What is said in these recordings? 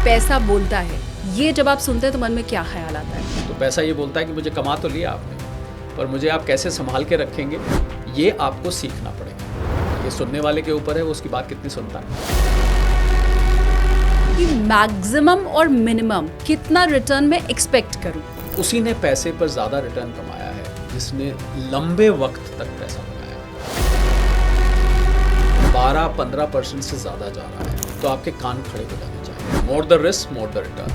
पैसा बोलता है, ये जब आप सुनते हैं तो मन में क्या ख्याल आता है? तो पैसा ये बोलता है कि मुझे कमा तो लिया आपने, पर मुझे आप कैसे संभाल के रखेंगे ये आपको सीखना पड़ेगा। ये सुनने वाले के ऊपर है वो उसकी बात कितनी सुनता है। कि मैक्सिमम और मिनिमम कितना रिटर्न में एक्सपेक्ट करूं? उसी ने पैसे पर ज़्यादा रिटर्न कमाया है जिसने लंबे वक्त तक पैसा लगाया है। 12-15% से ज़्यादा जा रहा है तो आपके कान खड़े हो जाने चाहिए। More the risk more the return.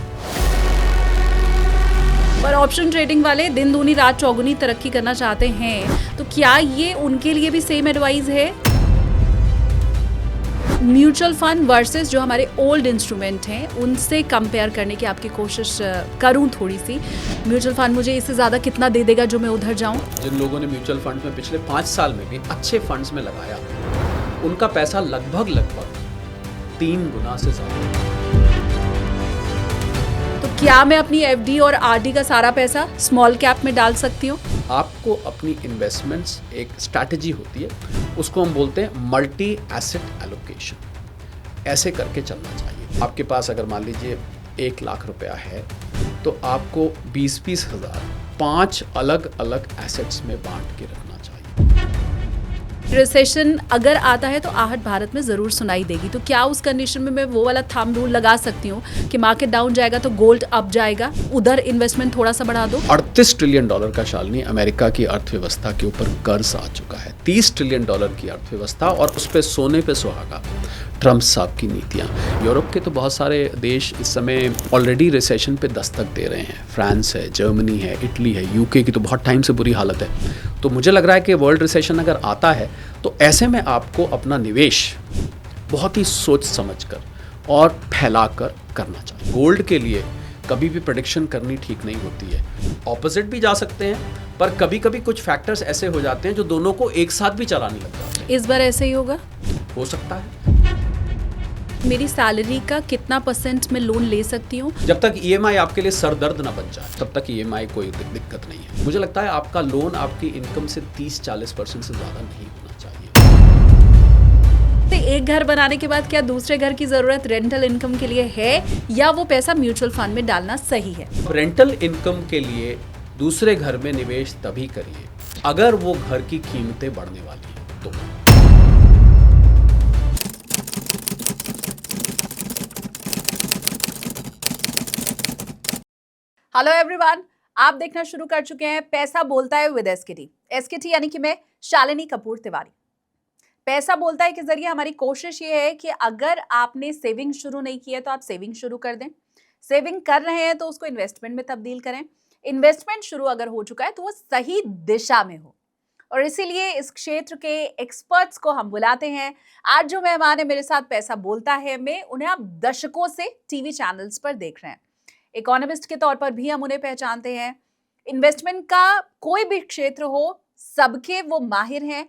पर ऑप्शन ट्रेडिंग वाले दिन दूनी रात चौगुनी तरक्की करना चाहते हैं, तो क्या ये उनके लिए भी सेम एडवाइस है? म्यूचुअल फंड वर्सेस जो हमारे ओल्ड इंस्ट्रूमेंट हैं उनसे कंपेयर करने की आपकी कोशिश करूं थोड़ी सी। म्यूचुअल फंड मुझे इससे ज़्यादा कितना दे देगा जो मैं उधर जाऊं? जिन लोगों ने म्यूचुअल फंड में पिछले 5 साल में भी अच्छे फंड्स में लगाया, उनका पैसा लगभग 3 गुना से ज़्यादा। तो क्या मैं अपनी एफडी और आरडी का सारा पैसा स्मॉल कैप में डाल सकती हूँ? आपको अपनी इन्वेस्टमेंट्स एक स्ट्रैटेजी होती है, उसको हम बोलते हैं मल्टी एसेट एलोकेशन। ऐसे करके चलना चाहिए। आपके पास अगर मान लीजिए 1 लाख रुपया है तो आपको 20-20 हज़ार 5 अलग अलग एसेट्स में बांट के रखना चाहिए। रिसेशन अगर आता है तो आहट भारत में ज़रूर सुनाई देगी, तो क्या उस कंडीशन में मैं वो वाला थंब रूल लगा सकती हूँ कि मार्केट डाउन जाएगा तो गोल्ड अप जाएगा, उधर इन्वेस्टमेंट थोड़ा सा बढ़ा दो? 38 ट्रिलियन डॉलर का शालिनी अमेरिका की अर्थव्यवस्था के ऊपर कर्ज आ चुका है। 30 ट्रिलियन डॉलर की अर्थव्यवस्था और उस पर सोने पे सुहागा ट्रम्प साहब की नीतियाँ। यूरोप के तो बहुत सारे देश इस समय ऑलरेडी रिसेशन पे दस्तक दे रहे हैं। फ्रांस है, जर्मनी है, इटली है, यूके की तो बहुत टाइम से बुरी हालत है। तो मुझे लग रहा है कि वर्ल्ड रिसेशन अगर आता है तो ऐसे में आपको अपना निवेश बहुत ही सोच समझकर और फैलाकर करना चाहिए। गोल्ड के लिए कभी भी प्रेडिक्शन करनी ठीक नहीं होती है। ऑपोजिट भी जा सकते हैं, पर कभी कभी कुछ फैक्टर्स ऐसे हो जाते हैं जो दोनों को एक साथ भी चलाने लग जाते हैं। इस बार ऐसे ही होगा? हो सकता है। मेरी सैलरी का कितना % मैं लोन ले सकती हूँ? जब तक ईएमआई आपके लिए सरदर्द ना बन जाए तब तक ईएमआई कोई दिक्कत नहीं है। मुझे लगता है आपका लोन आपकी इनकम से 30-40% से ज़्यादा नहीं होना चाहिए। तो एक घर बनाने के बाद क्या दूसरे घर की ज़रूरत रेंटल इनकम के लिए है, या वो पैसा म्यूचुअल फंड में डालना सही है? रेंटल इनकम के लिए दूसरे घर में निवेश तभी करिए अगर वो घर की कीमतें बढ़ने वाली हैं तो। हेलो एवरीवन, आप देखना शुरू कर चुके हैं पैसा बोलता है विद एसकेटी। एसकेटी यानी कि मैं शालिनी कपूर तिवारी। पैसा बोलता है के जरिए हमारी कोशिश ये है कि अगर आपने सेविंग शुरू नहीं की है तो आप सेविंग शुरू कर दें। सेविंग कर रहे हैं तो उसको इन्वेस्टमेंट में तब्दील करें। इन्वेस्टमेंट शुरू अगर हो चुका है तो वो सही दिशा में हो, और इसीलिए इस क्षेत्र के एक्सपर्ट्स को हम बुलाते हैं। आज जो मेहमान है मेरे साथ पैसा बोलता है में, उन्हें आप दशकों से टीवी चैनल्स पर देख रहे हैं। इकोनॉमिस्ट के तौर पर भी हम उन्हें पहचानते हैं। इन्वेस्टमेंट का कोई भी क्षेत्र हो, सबके वो माहिर हैं।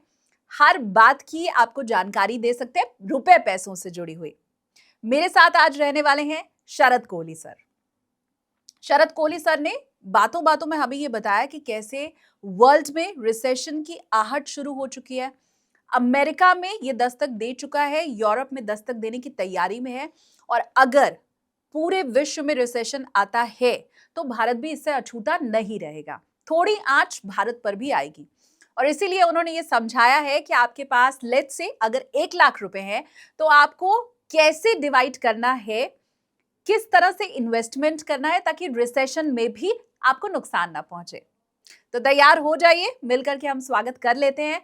हर बात की आपको जानकारी दे सकते हैं, रुपए पैसों से जुड़ी हुई। मेरे साथ आज रहने वाले हैं शरद कोहली सर। शरद कोहली सर ने बातों बातों में हमें ये बताया कि कैसे वर्ल्ड में रिसेशन की आहट शुरू हो चुकी है। अमेरिका में ये दस्तक दे चुका है, यूरोप में दस्तक देने की तैयारी में है, और अगर पूरे विश्व में रिसेशन आता है तो भारत भी इससे अछूता नहीं रहेगा। थोड़ी आंच भारत पर भी आएगी, और इसीलिए उन्होंने ये समझाया है कि आपके पास लेट्स से अगर 1 लाख रुपए हैं तो आपको कैसे डिवाइड करना है, किस तरह से इन्वेस्टमेंट करना है ताकि रिसेशन में भी आपको नुकसान ना पहुंचे। तो तैयार हो जाइए, मिलकर के हम स्वागत कर लेते हैं।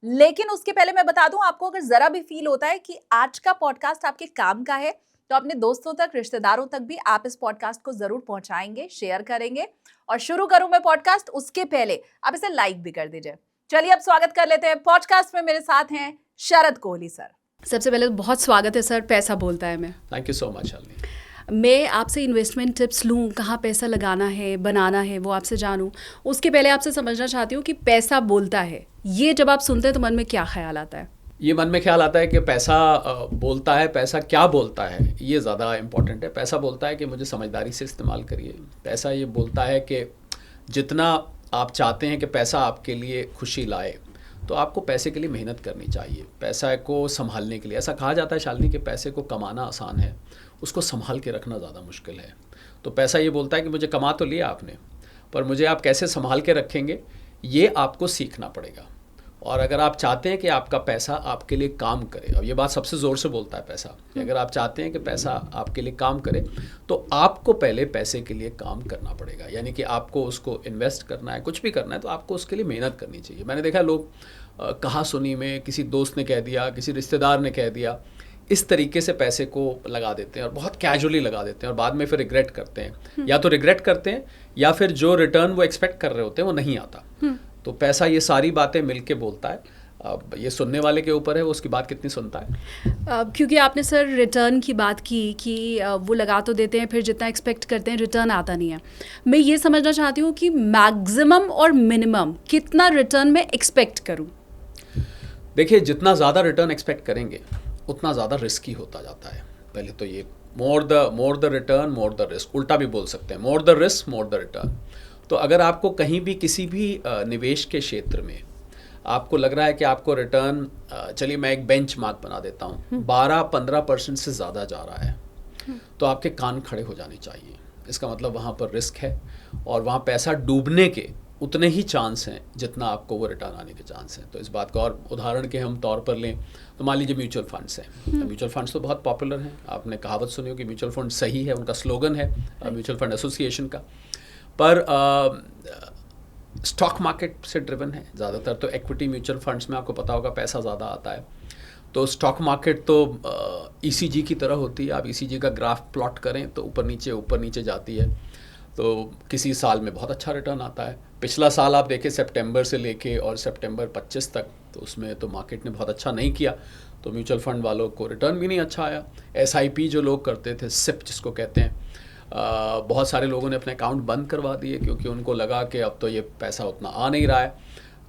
लेकिन उसके पहले मैं बता दूं आपको, अगर जरा भी फील होता है कि आज का पॉडकास्ट आपके काम का है तो अपने दोस्तों तक, रिश्तेदारों तक भी आप इस पॉडकास्ट को जरूर पहुंचाएंगे, शेयर करेंगे। और शुरू करूं मैं पॉडकास्ट, उसके पहले आप इसे लाइक भी कर दीजिए। चलिए अब स्वागत कर लेते हैं। पॉडकास्ट में मेरे साथ हैं शरद कोहली सर। सबसे पहले बहुत स्वागत है सर, पैसा बोलता है में। Thank you so much Shalini. मैं आपसे इन्वेस्टमेंट टिप्स लूँ, कहाँ पैसा लगाना है, बनाना है, वो आपसे जानूँ। उसके पहले आपसे समझना चाहती हूँ कि पैसा बोलता है, ये जब आप सुनते हैं तो मन में क्या ख्याल आता है? ये मन में ख्याल आता है कि पैसा बोलता है, पैसा क्या बोलता है ये ज़्यादा इम्पॉर्टेंट है। पैसा बोलता है कि मुझे समझदारी से इस्तेमाल करिए। पैसा ये बोलता है कि जितना आप चाहते हैं कि पैसा आपके लिए खुशी लाए, तो आपको पैसे के लिए मेहनत करनी चाहिए, पैसा को संभालने के लिए। ऐसा कहा जाता है शालिनी कि पैसे को कमाना आसान है, उसको संभाल के रखना ज़्यादा मुश्किल है। तो पैसा ये बोलता है कि मुझे कमा तो लिया आपने, पर मुझे आप कैसे संभाल के रखेंगे ये आपको सीखना पड़ेगा। और अगर आप चाहते हैं कि आपका पैसा आपके लिए काम करे, और ये बात सबसे ज़ोर से बोलता है पैसा, कि अगर आप चाहते हैं कि पैसा आपके लिए काम करे तो आपको पहले पैसे के लिए काम करना पड़ेगा। यानी कि आपको उसको इन्वेस्ट करना है, कुछ भी करना है तो आपको उसके लिए मेहनत करनी चाहिए। मैंने देखा लोग कहा सुनी में किसी दोस्त ने कह दिया, किसी रिश्तेदार ने कह दिया, इस तरीके से पैसे को लगा देते हैं और बहुत कैजुअली लगा देते हैं और बाद में फिर रिग्रेट करते हैं। या तो रिग्रेट करते हैं या फिर जो रिटर्न वो एक्सपेक्ट कर रहे होते हैं वो नहीं आता। तो पैसा ये सारी बातें मिलके बोलता है। अब ये सुनने वाले के ऊपर है वो उसकी बात कितनी सुनता है। क्योंकि आपने सर रिटर्न की बात की कि वो लगा तो देते हैं, फिर जितना एक्सपेक्ट करते हैं रिटर्न आता नहीं है। मैं ये समझना चाहती हूँ कि मैक्सिमम और मिनिमम कितना रिटर्न मैं एक्सपेक्ट करूँ। देखिए, जितना ज़्यादा रिटर्न एक्सपेक्ट करेंगे उतना ज़्यादा रिस्की होता जाता है। पहले तो ये more the return more the risk, उल्टा भी बोल सकते हैं, more the risk more the return. तो अगर आपको कहीं भी किसी भी निवेश के क्षेत्र में आपको लग रहा है कि आपको रिटर्न, चलिए मैं एक बेंच मार्क बना देता हूँ, 12-15% से ज़्यादा जा रहा है, तो आपके कान खड़े हो जाने चाहिए। इसका मतलब वहाँ पर रिस्क है और वहाँ पैसा डूबने के उतने ही चांस हैं जितना आपको वो रिटर्न आने के चांस हैं। तो इस बात को और उदाहरण के हम तौर पर लें तो मान लीजिए म्यूचुअल फंड्स हैं। म्यूचुअल फंड्स तो बहुत पॉपुलर हैं, आपने कहावत सुनी हो कि म्यूचुअल फंड सही है, उनका स्लोगन है म्यूचुअल फंड एसोसिएशन का। पर स्टॉक मार्केट से ड्रिवन है ज़्यादातर। तो इक्विटी म्यूचुअल फंड्स में आपको पता होगा पैसा ज़्यादा आता है। तो स्टॉक मार्केट तो ईसीजी की तरह होती है। आप ईसीजी का ग्राफ प्लॉट करें तो ऊपर नीचे जाती है। तो किसी साल में बहुत अच्छा रिटर्न आता है। पिछला साल आप देखें सितंबर से लेके और सितंबर 25 तक, तो उसमें तो मार्केट ने बहुत अच्छा नहीं किया, तो म्यूचुअल फंड वालों को रिटर्न भी नहीं अच्छा आया। एसआईपी जो लोग करते थे, सिप जिसको कहते हैं, बहुत सारे लोगों ने अपने अकाउंट बंद करवा दिए क्योंकि उनको लगा कि अब तो ये पैसा उतना आ नहीं रहा है।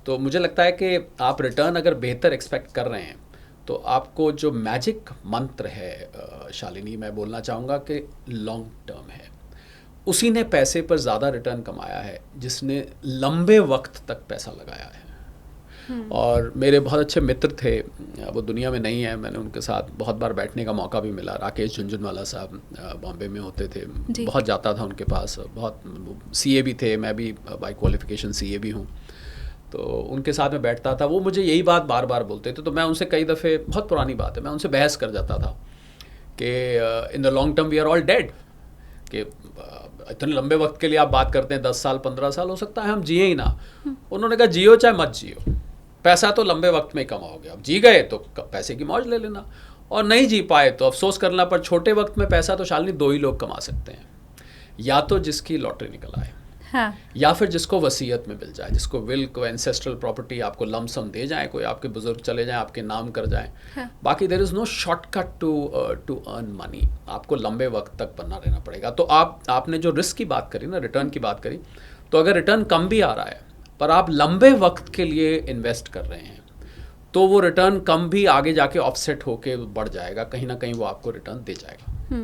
तो मुझे लगता है कि आप रिटर्न अगर बेहतर एक्सपेक्ट कर रहे हैं तो आपको जो मैजिक मंत्र है शालिनी, मैं बोलना चाहूँगा कि लॉन्ग टर्म है। उसी ने पैसे पर ज़्यादा रिटर्न कमाया है जिसने लंबे वक्त तक पैसा लगाया है। और मेरे बहुत अच्छे मित्र थे, वो दुनिया में नहीं है, मैंने उनके साथ बहुत बार बैठने का मौका भी मिला। राकेश झुंझुनवाला साहब बॉम्बे में होते थे, बहुत जाता था उनके पास, बहुत सीए भी थे, मैं भी बाय क्वालिफिकेशन सीए भी हूँ। तो उनके साथ में बैठता था, वो मुझे यही बात बार बार बोलते थे। तो मैं उनसे कई दफ़े, बहुत पुरानी बात है, मैं उनसे बहस कर जाता था कि in the long term we are all dead, कि इतने लंबे वक्त के लिए आप बात करते हैं, 10 साल 15 साल, हो सकता है हम जिए ही ना। उन्होंने कहा जियो चाहे मत जियो, पैसा तो लंबे वक्त में ही कमाओगे। अब जी गए तो पैसे की मौज ले लेना, और नहीं जी पाए तो अफसोस करना। पर छोटे वक्त में पैसा तो शालिनी 2 ही लोग कमा सकते हैं, या तो जिसकी लॉटरी निकल आए, हाँ, या फिर जिसको वसीयत में मिल जाए, जिसको विल को एंसेस्ट्रल प्रॉपर्टी आपको लमसम दे जाए, कोई आपके बुजुर्ग चले जाएं, आपके नाम कर जाएं। हाँ। बाकी there is no shortcut to earn money, आपको लंबे वक्त तक बना रहना पड़ेगा। तो आपने जो रिस्क की बात करी ना, रिटर्न की बात करी, तो अगर रिटर्न कम भी आ रहा है पर आप लंबे वक्त के लिए इन्वेस्ट कर रहे हैं तो वो रिटर्न कम भी आगे जाके ऑफसेट होके बढ़ जाएगा, कहीं ना कहीं वो आपको रिटर्न दे जाएगा।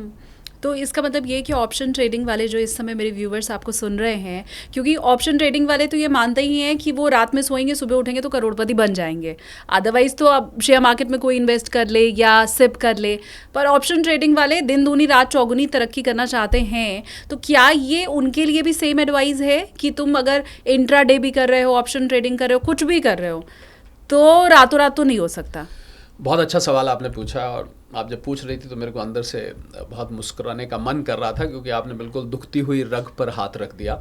तो इसका मतलब ये कि ऑप्शन ट्रेडिंग वाले जो इस समय मेरे व्यूवर्स आपको सुन रहे हैं, क्योंकि ऑप्शन ट्रेडिंग वाले तो ये मानते ही हैं कि वो रात में सोएंगे सुबह उठेंगे तो करोड़पति बन जाएंगे, अदरवाइज तो अब शेयर मार्केट में कोई इन्वेस्ट कर ले या सिप कर ले। पर ऑप्शन ट्रेडिंग वाले दिन दूनी रात चौगुनी तरक्की करना चाहते हैं, तो क्या ये उनके लिए भी सेम एडवाइस है कि तुम अगर इंट्रा डे भी कर रहे हो, ऑप्शन ट्रेडिंग कर रहे हो, कुछ भी कर रहे हो, तो रातों रात तो नहीं हो सकता? बहुत अच्छा सवाल आपने पूछा, और आप जब पूछ रही थी तो मेरे को अंदर से बहुत मुस्कुराने का मन कर रहा था, क्योंकि आपने बिल्कुल दुखती हुई रग पर हाथ रख दिया।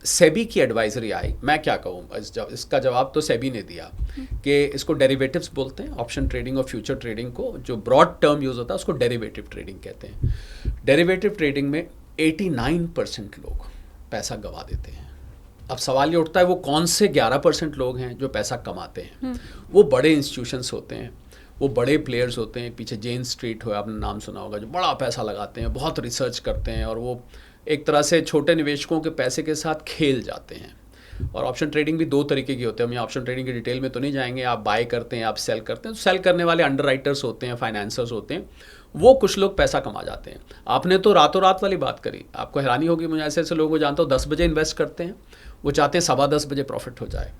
सेबी की एडवाइजरी आई, मैं क्या कहूँ, इसका जवाब तो सेबी ने दिया कि इसको डेरिवेटिव्स बोलते हैं। ऑप्शन ट्रेडिंग और फ्यूचर ट्रेडिंग को जो ब्रॉड टर्म यूज़ होता है उसको डेरिवेटिव ट्रेडिंग कहते हैं। डेरिवेटिव ट्रेडिंग में 89% लोग पैसा गंवा देते हैं। अब सवाल ये उठता है वो कौन से 11% लोग हैं जो पैसा कमाते हैं? वो बड़े इंस्टीट्यूशंस होते हैं, वो बड़े प्लेयर्स होते हैं। पीछे जेन स्ट्रीट हो, आपने नाम सुना होगा, जो बड़ा पैसा लगाते हैं, बहुत रिसर्च करते हैं, और वो एक तरह से छोटे निवेशकों के पैसे के साथ खेल जाते हैं। और ऑप्शन ट्रेडिंग भी 2 तरीके की होते हैं। हम यहाँ ऑप्शन ट्रेडिंग की डिटेल में तो नहीं जाएंगे। आप बाय करते हैं, आप सेल करते हैं। तो सेल करने वाले अंडरराइटर्स होते हैं, फाइनेंसर्स होते हैं, वो कुछ लोग पैसा कमा जाते हैं। आपने तो रातों रात वाली बात करी, आपको हैरानी होगी, मुझे ऐसे ऐसे लोगों को जानता हूँ 10 बजे इन्वेस्ट करते हैं, वो चाहते हैं 10:15 बजे प्रॉफिट हो जाए,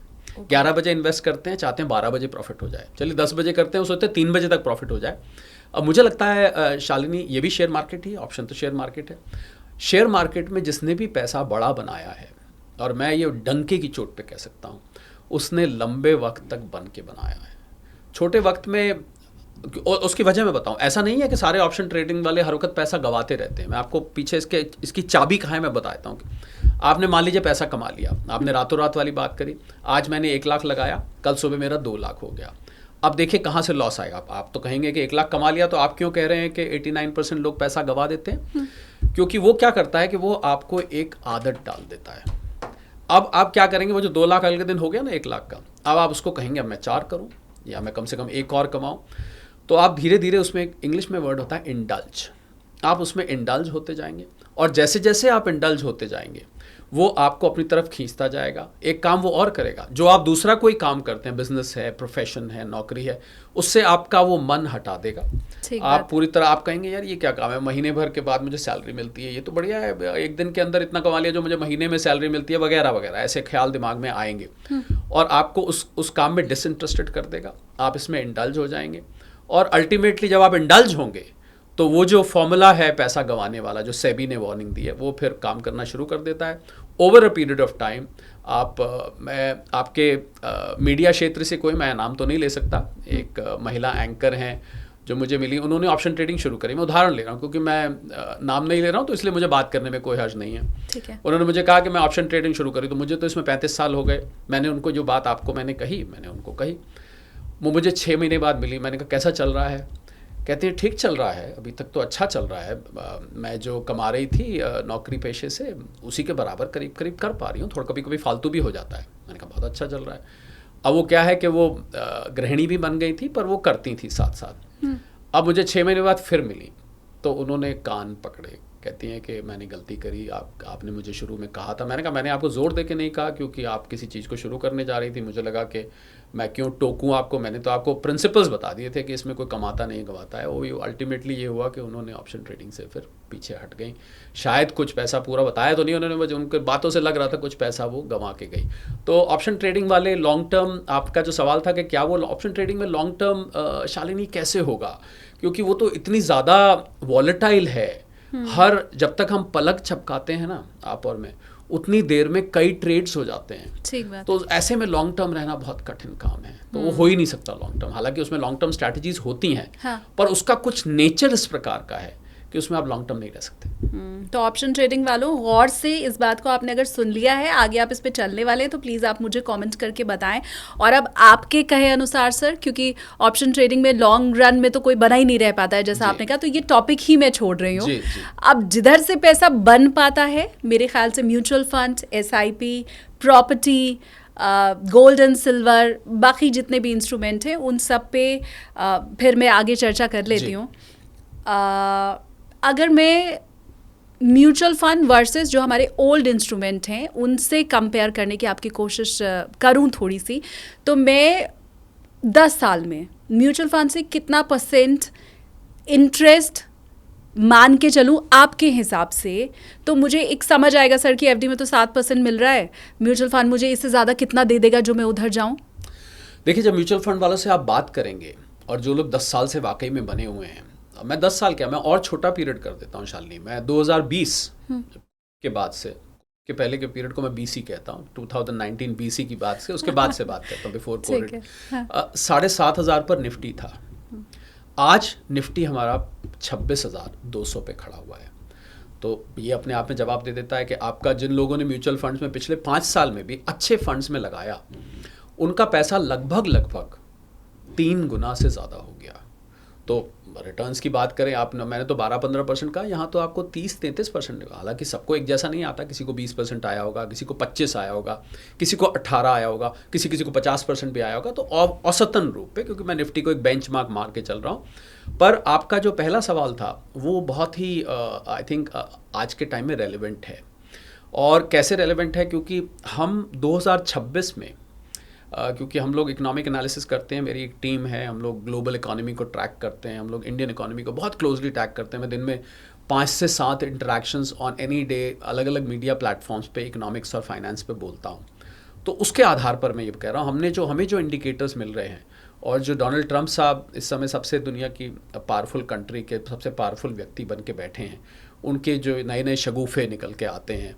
11 बजे इन्वेस्ट करते हैं, चाहते हैं 12 बजे प्रॉफिट हो जाए, चलिए 10 बजे करते हैं, सोचते हैं 3 बजे तक प्रॉफिट हो जाए। अब मुझे लगता है शालिनी, ये भी शेयर मार्केट ही है, ऑप्शन तो शेयर मार्केट है। शेयर मार्केट में जिसने भी पैसा बड़ा बनाया है, और मैं ये डंके की चोट पे कह सकता हूँ, उसने लंबे वक्त तक बन के बनाया है। छोटे वक्त में, और उसकी वजह मैं बताऊं, ऐसा नहीं है कि सारे ऑप्शन ट्रेडिंग वाले हर वक्त पैसा गवाते रहते हैं। मैं आपको पीछे इसकी चाबी कहाँ है मैं बताता हूँ। आपने मान लीजिए पैसा कमा लिया, आपने रातों रात वाली बात करी, आज मैंने 1 लाख लगाया, कल सुबह मेरा 2 लाख हो गया। अब देखिए कहाँ से लॉस आएगा। आप तो कहेंगे कि 1 लाख कमा लिया, तो आप क्यों कह रहे हैं कि 89% लोग पैसा गवा देते हैं? क्योंकि वो क्या करता है कि वो आपको एक आदत डाल देता है। अब आप क्या करेंगे, वो जो 2 लाख अगले दिन हो गया ना 1 लाख का, अब आप उसको कहेंगे अब मैं 4 करूँ या मैं कम से कम 1 और कमाऊँ। तो आप धीरे धीरे, उसमें एक इंग्लिश में वर्ड होता है इंडल्ज, आप उसमें इंडल्ज होते जाएंगे, और जैसे जैसे आप इंडल्ज होते जाएंगे वो आपको अपनी तरफ खींचता जाएगा। एक काम वो और करेगा, जो आप दूसरा कोई काम करते हैं, बिजनेस है, प्रोफेशन है, नौकरी है, उससे आपका वो मन हटा देगा। आप पूरी तरह आप कहेंगे यार ये क्या काम है, महीने भर के बाद मुझे सैलरी मिलती है, ये तो बढ़िया है, एक दिन के अंदर इतना कमा लिया जो मुझे महीने में सैलरी मिलती है, वगैरह वगैरह, ऐसे ख्याल दिमाग में आएंगे और आपको उस काम में डिसइंटरेस्टेड कर देगा। आप इसमें इंडल्ज हो जाएंगे, और अल्टीमेटली जब आप इंडल्ज होंगे तो वो जो फॉर्मूला है पैसा गंवाने वाला, जो सेबी ने वार्निंग दी है, वो फिर काम करना शुरू कर देता है। Over a period of time मैं आपके मीडिया क्षेत्र से कोई, मैं नाम तो नहीं ले सकता, एक महिला एंकर हैं जो मुझे मिली, उन्होंने ऑप्शन ट्रेडिंग शुरू करी। मैं उदाहरण ले रहा हूँ क्योंकि मैं नाम नहीं ले रहा हूँ, तो इसलिए मुझे बात करने में कोई हर्ज नहीं है। ठीक है। उन्होंने मुझे कहा कि मैं ऑप्शन ट्रेडिंग शुरू करी, तो मुझे तो इसमें 35 साल हो गए। मैंने उनको जो बात आपको मैंने कही, मैंने उनको कही, वो मुझे 6 महीने बाद मिली। मैंने कहा कैसा चल रहा है? कहते हैं ठीक चल रहा है, अभी तक तो अच्छा चल रहा है, मैं जो कमा रही थी नौकरी पेशे से उसी के बराबर करीब करीब कर पा रही हूँ, थोड़ा कभी कभी फालतू भी हो जाता है। मैंने कहा बहुत अच्छा चल रहा है। अब वो क्या है कि वो गृहिणी भी बन गई थी, पर वो करती थी साथ साथ। अब मुझे 6 महीने बाद फिर मिली, तो उन्होंने कान पकड़े, कहती हैं कि मैंने गलती करी, आपने मुझे शुरू में कहा था। मैंने कहा मैंने आपको ज़ोर दे के नहीं कहा, क्योंकि आप किसी चीज़ को शुरू करने जा रही थी, मुझे लगा कि मैं क्यों टोकूं आपको। मैंने तो आपको प्रिंसिपल्स बता दिए थे कि इसमें कोई कमाता नहीं गवाता है। वो अल्टीमेटली ये हुआ कि उन्होंने ऑप्शन ट्रेडिंग से फिर पीछे हट गई। शायद कुछ पैसा, पूरा बताया तो नहीं उन्होंने, मुझे उनके बातों से लग रहा था कुछ पैसा वो गंवा के गई। तो ऑप्शन ट्रेडिंग वाले लॉन्ग टर्म, आपका जो सवाल था कि क्या वो ऑप्शन ट्रेडिंग में लॉन्ग टर्म शालिनी कैसे होगा, क्योंकि वो तो इतनी ज़्यादा वॉलेटाइल है। हर जब तक हम पलक झपकाते हैं ना आप और मैं, उतनी देर में कई ट्रेड्स हो जाते हैं। ठीक बात। तो ऐसे में लॉन्ग टर्म रहना बहुत कठिन काम है, तो वो हो ही नहीं सकता लॉन्ग टर्म। हालांकि उसमें लॉन्ग टर्म स्ट्रैटेजीज होती हैं, हाँ। पर उसका कुछ नेचर इस प्रकार का है कि उसमें आप लॉन्ग टर्म नहीं रह सकते। तो ऑप्शन ट्रेडिंग वालों, गौर से इस बात को आपने अगर सुन लिया है, आगे आप इस पे चलने वाले हैं, तो प्लीज़ आप मुझे कमेंट करके बताएं। और अब आपके कहे अनुसार सर, क्योंकि ऑप्शन ट्रेडिंग में लॉन्ग रन में तो कोई बना ही नहीं रह पाता है जैसा आपने कहा, तो ये टॉपिक ही मैं छोड़ रही हूँ। अब जिधर से पैसा बन पाता है, मेरे ख्याल से mutual fund, SIP, property, gold and silver, बाकी जितने भी इंस्ट्रूमेंट हैं उन सब पे फिर मैं आगे चर्चा कर लेती हूँ। अगर मैं म्यूचुअल फंड वर्सेस जो हमारे ओल्ड इंस्ट्रूमेंट हैं उनसे कंपेयर करने की आपकी कोशिश करूं थोड़ी सी, तो मैं 10 साल में म्यूचुअल फंड से कितना % इंटरेस्ट मान के चलूं आपके हिसाब से, तो मुझे एक समझ आएगा सर कि FD में तो 7% मिल रहा है, म्यूचुअल फंड मुझे इससे ज़्यादा कितना दे देगा जो मैं उधर जाऊं? देखिए, जब म्यूचुअल फंड वालों से आप बात करेंगे और जो लोग 10 साल से वाकई में बने हुए हैं, मैं 10 साल क्या, मैं और छोटा पीरियड कर देता हूँ शालिनी, मैं 2020 के बाद से, के पहले के पीरियड को मैं BC कहता हूँ, 2019 BC की बात से, उसके बाद से बात करता हूँ, बिफोर कोविड। 7,500 पर निफ्टी था। आज निफ्टी हमारा 26,200 पे खड़ा हुआ है। तो ये अपने आप में जवाब दे देता है कि आपका, जिन लोगों ने म्यूचुअल फंड्स में पिछले 5 साल में भी अच्छे फंड्स में लगाया, उनका पैसा लगभग 3 गुना से ज़्यादा हो गया। तो रिटर्न्स की बात करें, मैंने तो 12-15% कहा, यहाँ तो आपको 30-33%। हालांकि सबको एक जैसा नहीं आता, किसी को 20% आया होगा, किसी को 25 आया होगा, किसी को 18 आया होगा, किसी को 50% भी आया होगा। तो औसतन रूप पे, क्योंकि मैं निफ्टी को एक बेंचमार्क मार के चल रहा हूँ। पर आपका जो पहला सवाल था वो बहुत ही आई थिंक आज के टाइम में रेलिवेंट है। और कैसे रेलिवेंट है, क्योंकि हम 2026 में क्योंकि हम लोग इकोनॉमिक एनालिसिस करते हैं, मेरी एक टीम है, हम लोग ग्लोबल इकोनॉमी को ट्रैक करते हैं, हम लोग इंडियन इकोनॉमी को बहुत क्लोजली ट्रैक करते हैं। मैं दिन में 5 से 7 इंटरेक्शंस ऑन एनी डे अलग अलग मीडिया प्लेटफॉर्म्स पे इकोनॉमिक्स और फाइनेंस पे बोलता हूँ। तो उसके आधार पर मैं ये कह रहा हूँ, हमें जो इंडिकेटर्स मिल रहे हैं, और जो डोनाल्ड ट्रंप साहब इस समय सबसे दुनिया की पावरफुल कंट्री के सबसे पावरफुल व्यक्ति बन के बैठे हैं, उनके जो नए नए शगुफे निकल के आते हैं,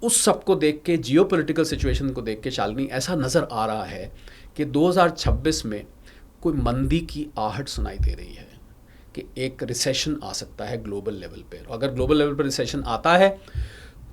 उस सब को देख के, जियोपॉलिटिकल सिचुएशन को देख के शालिनी ऐसा नज़र आ रहा है कि 2026 में कोई मंदी की आहट सुनाई दे रही है कि एक रिसेशन आ सकता है ग्लोबल लेवल पे। और अगर ग्लोबल लेवल पर रिसेशन आता है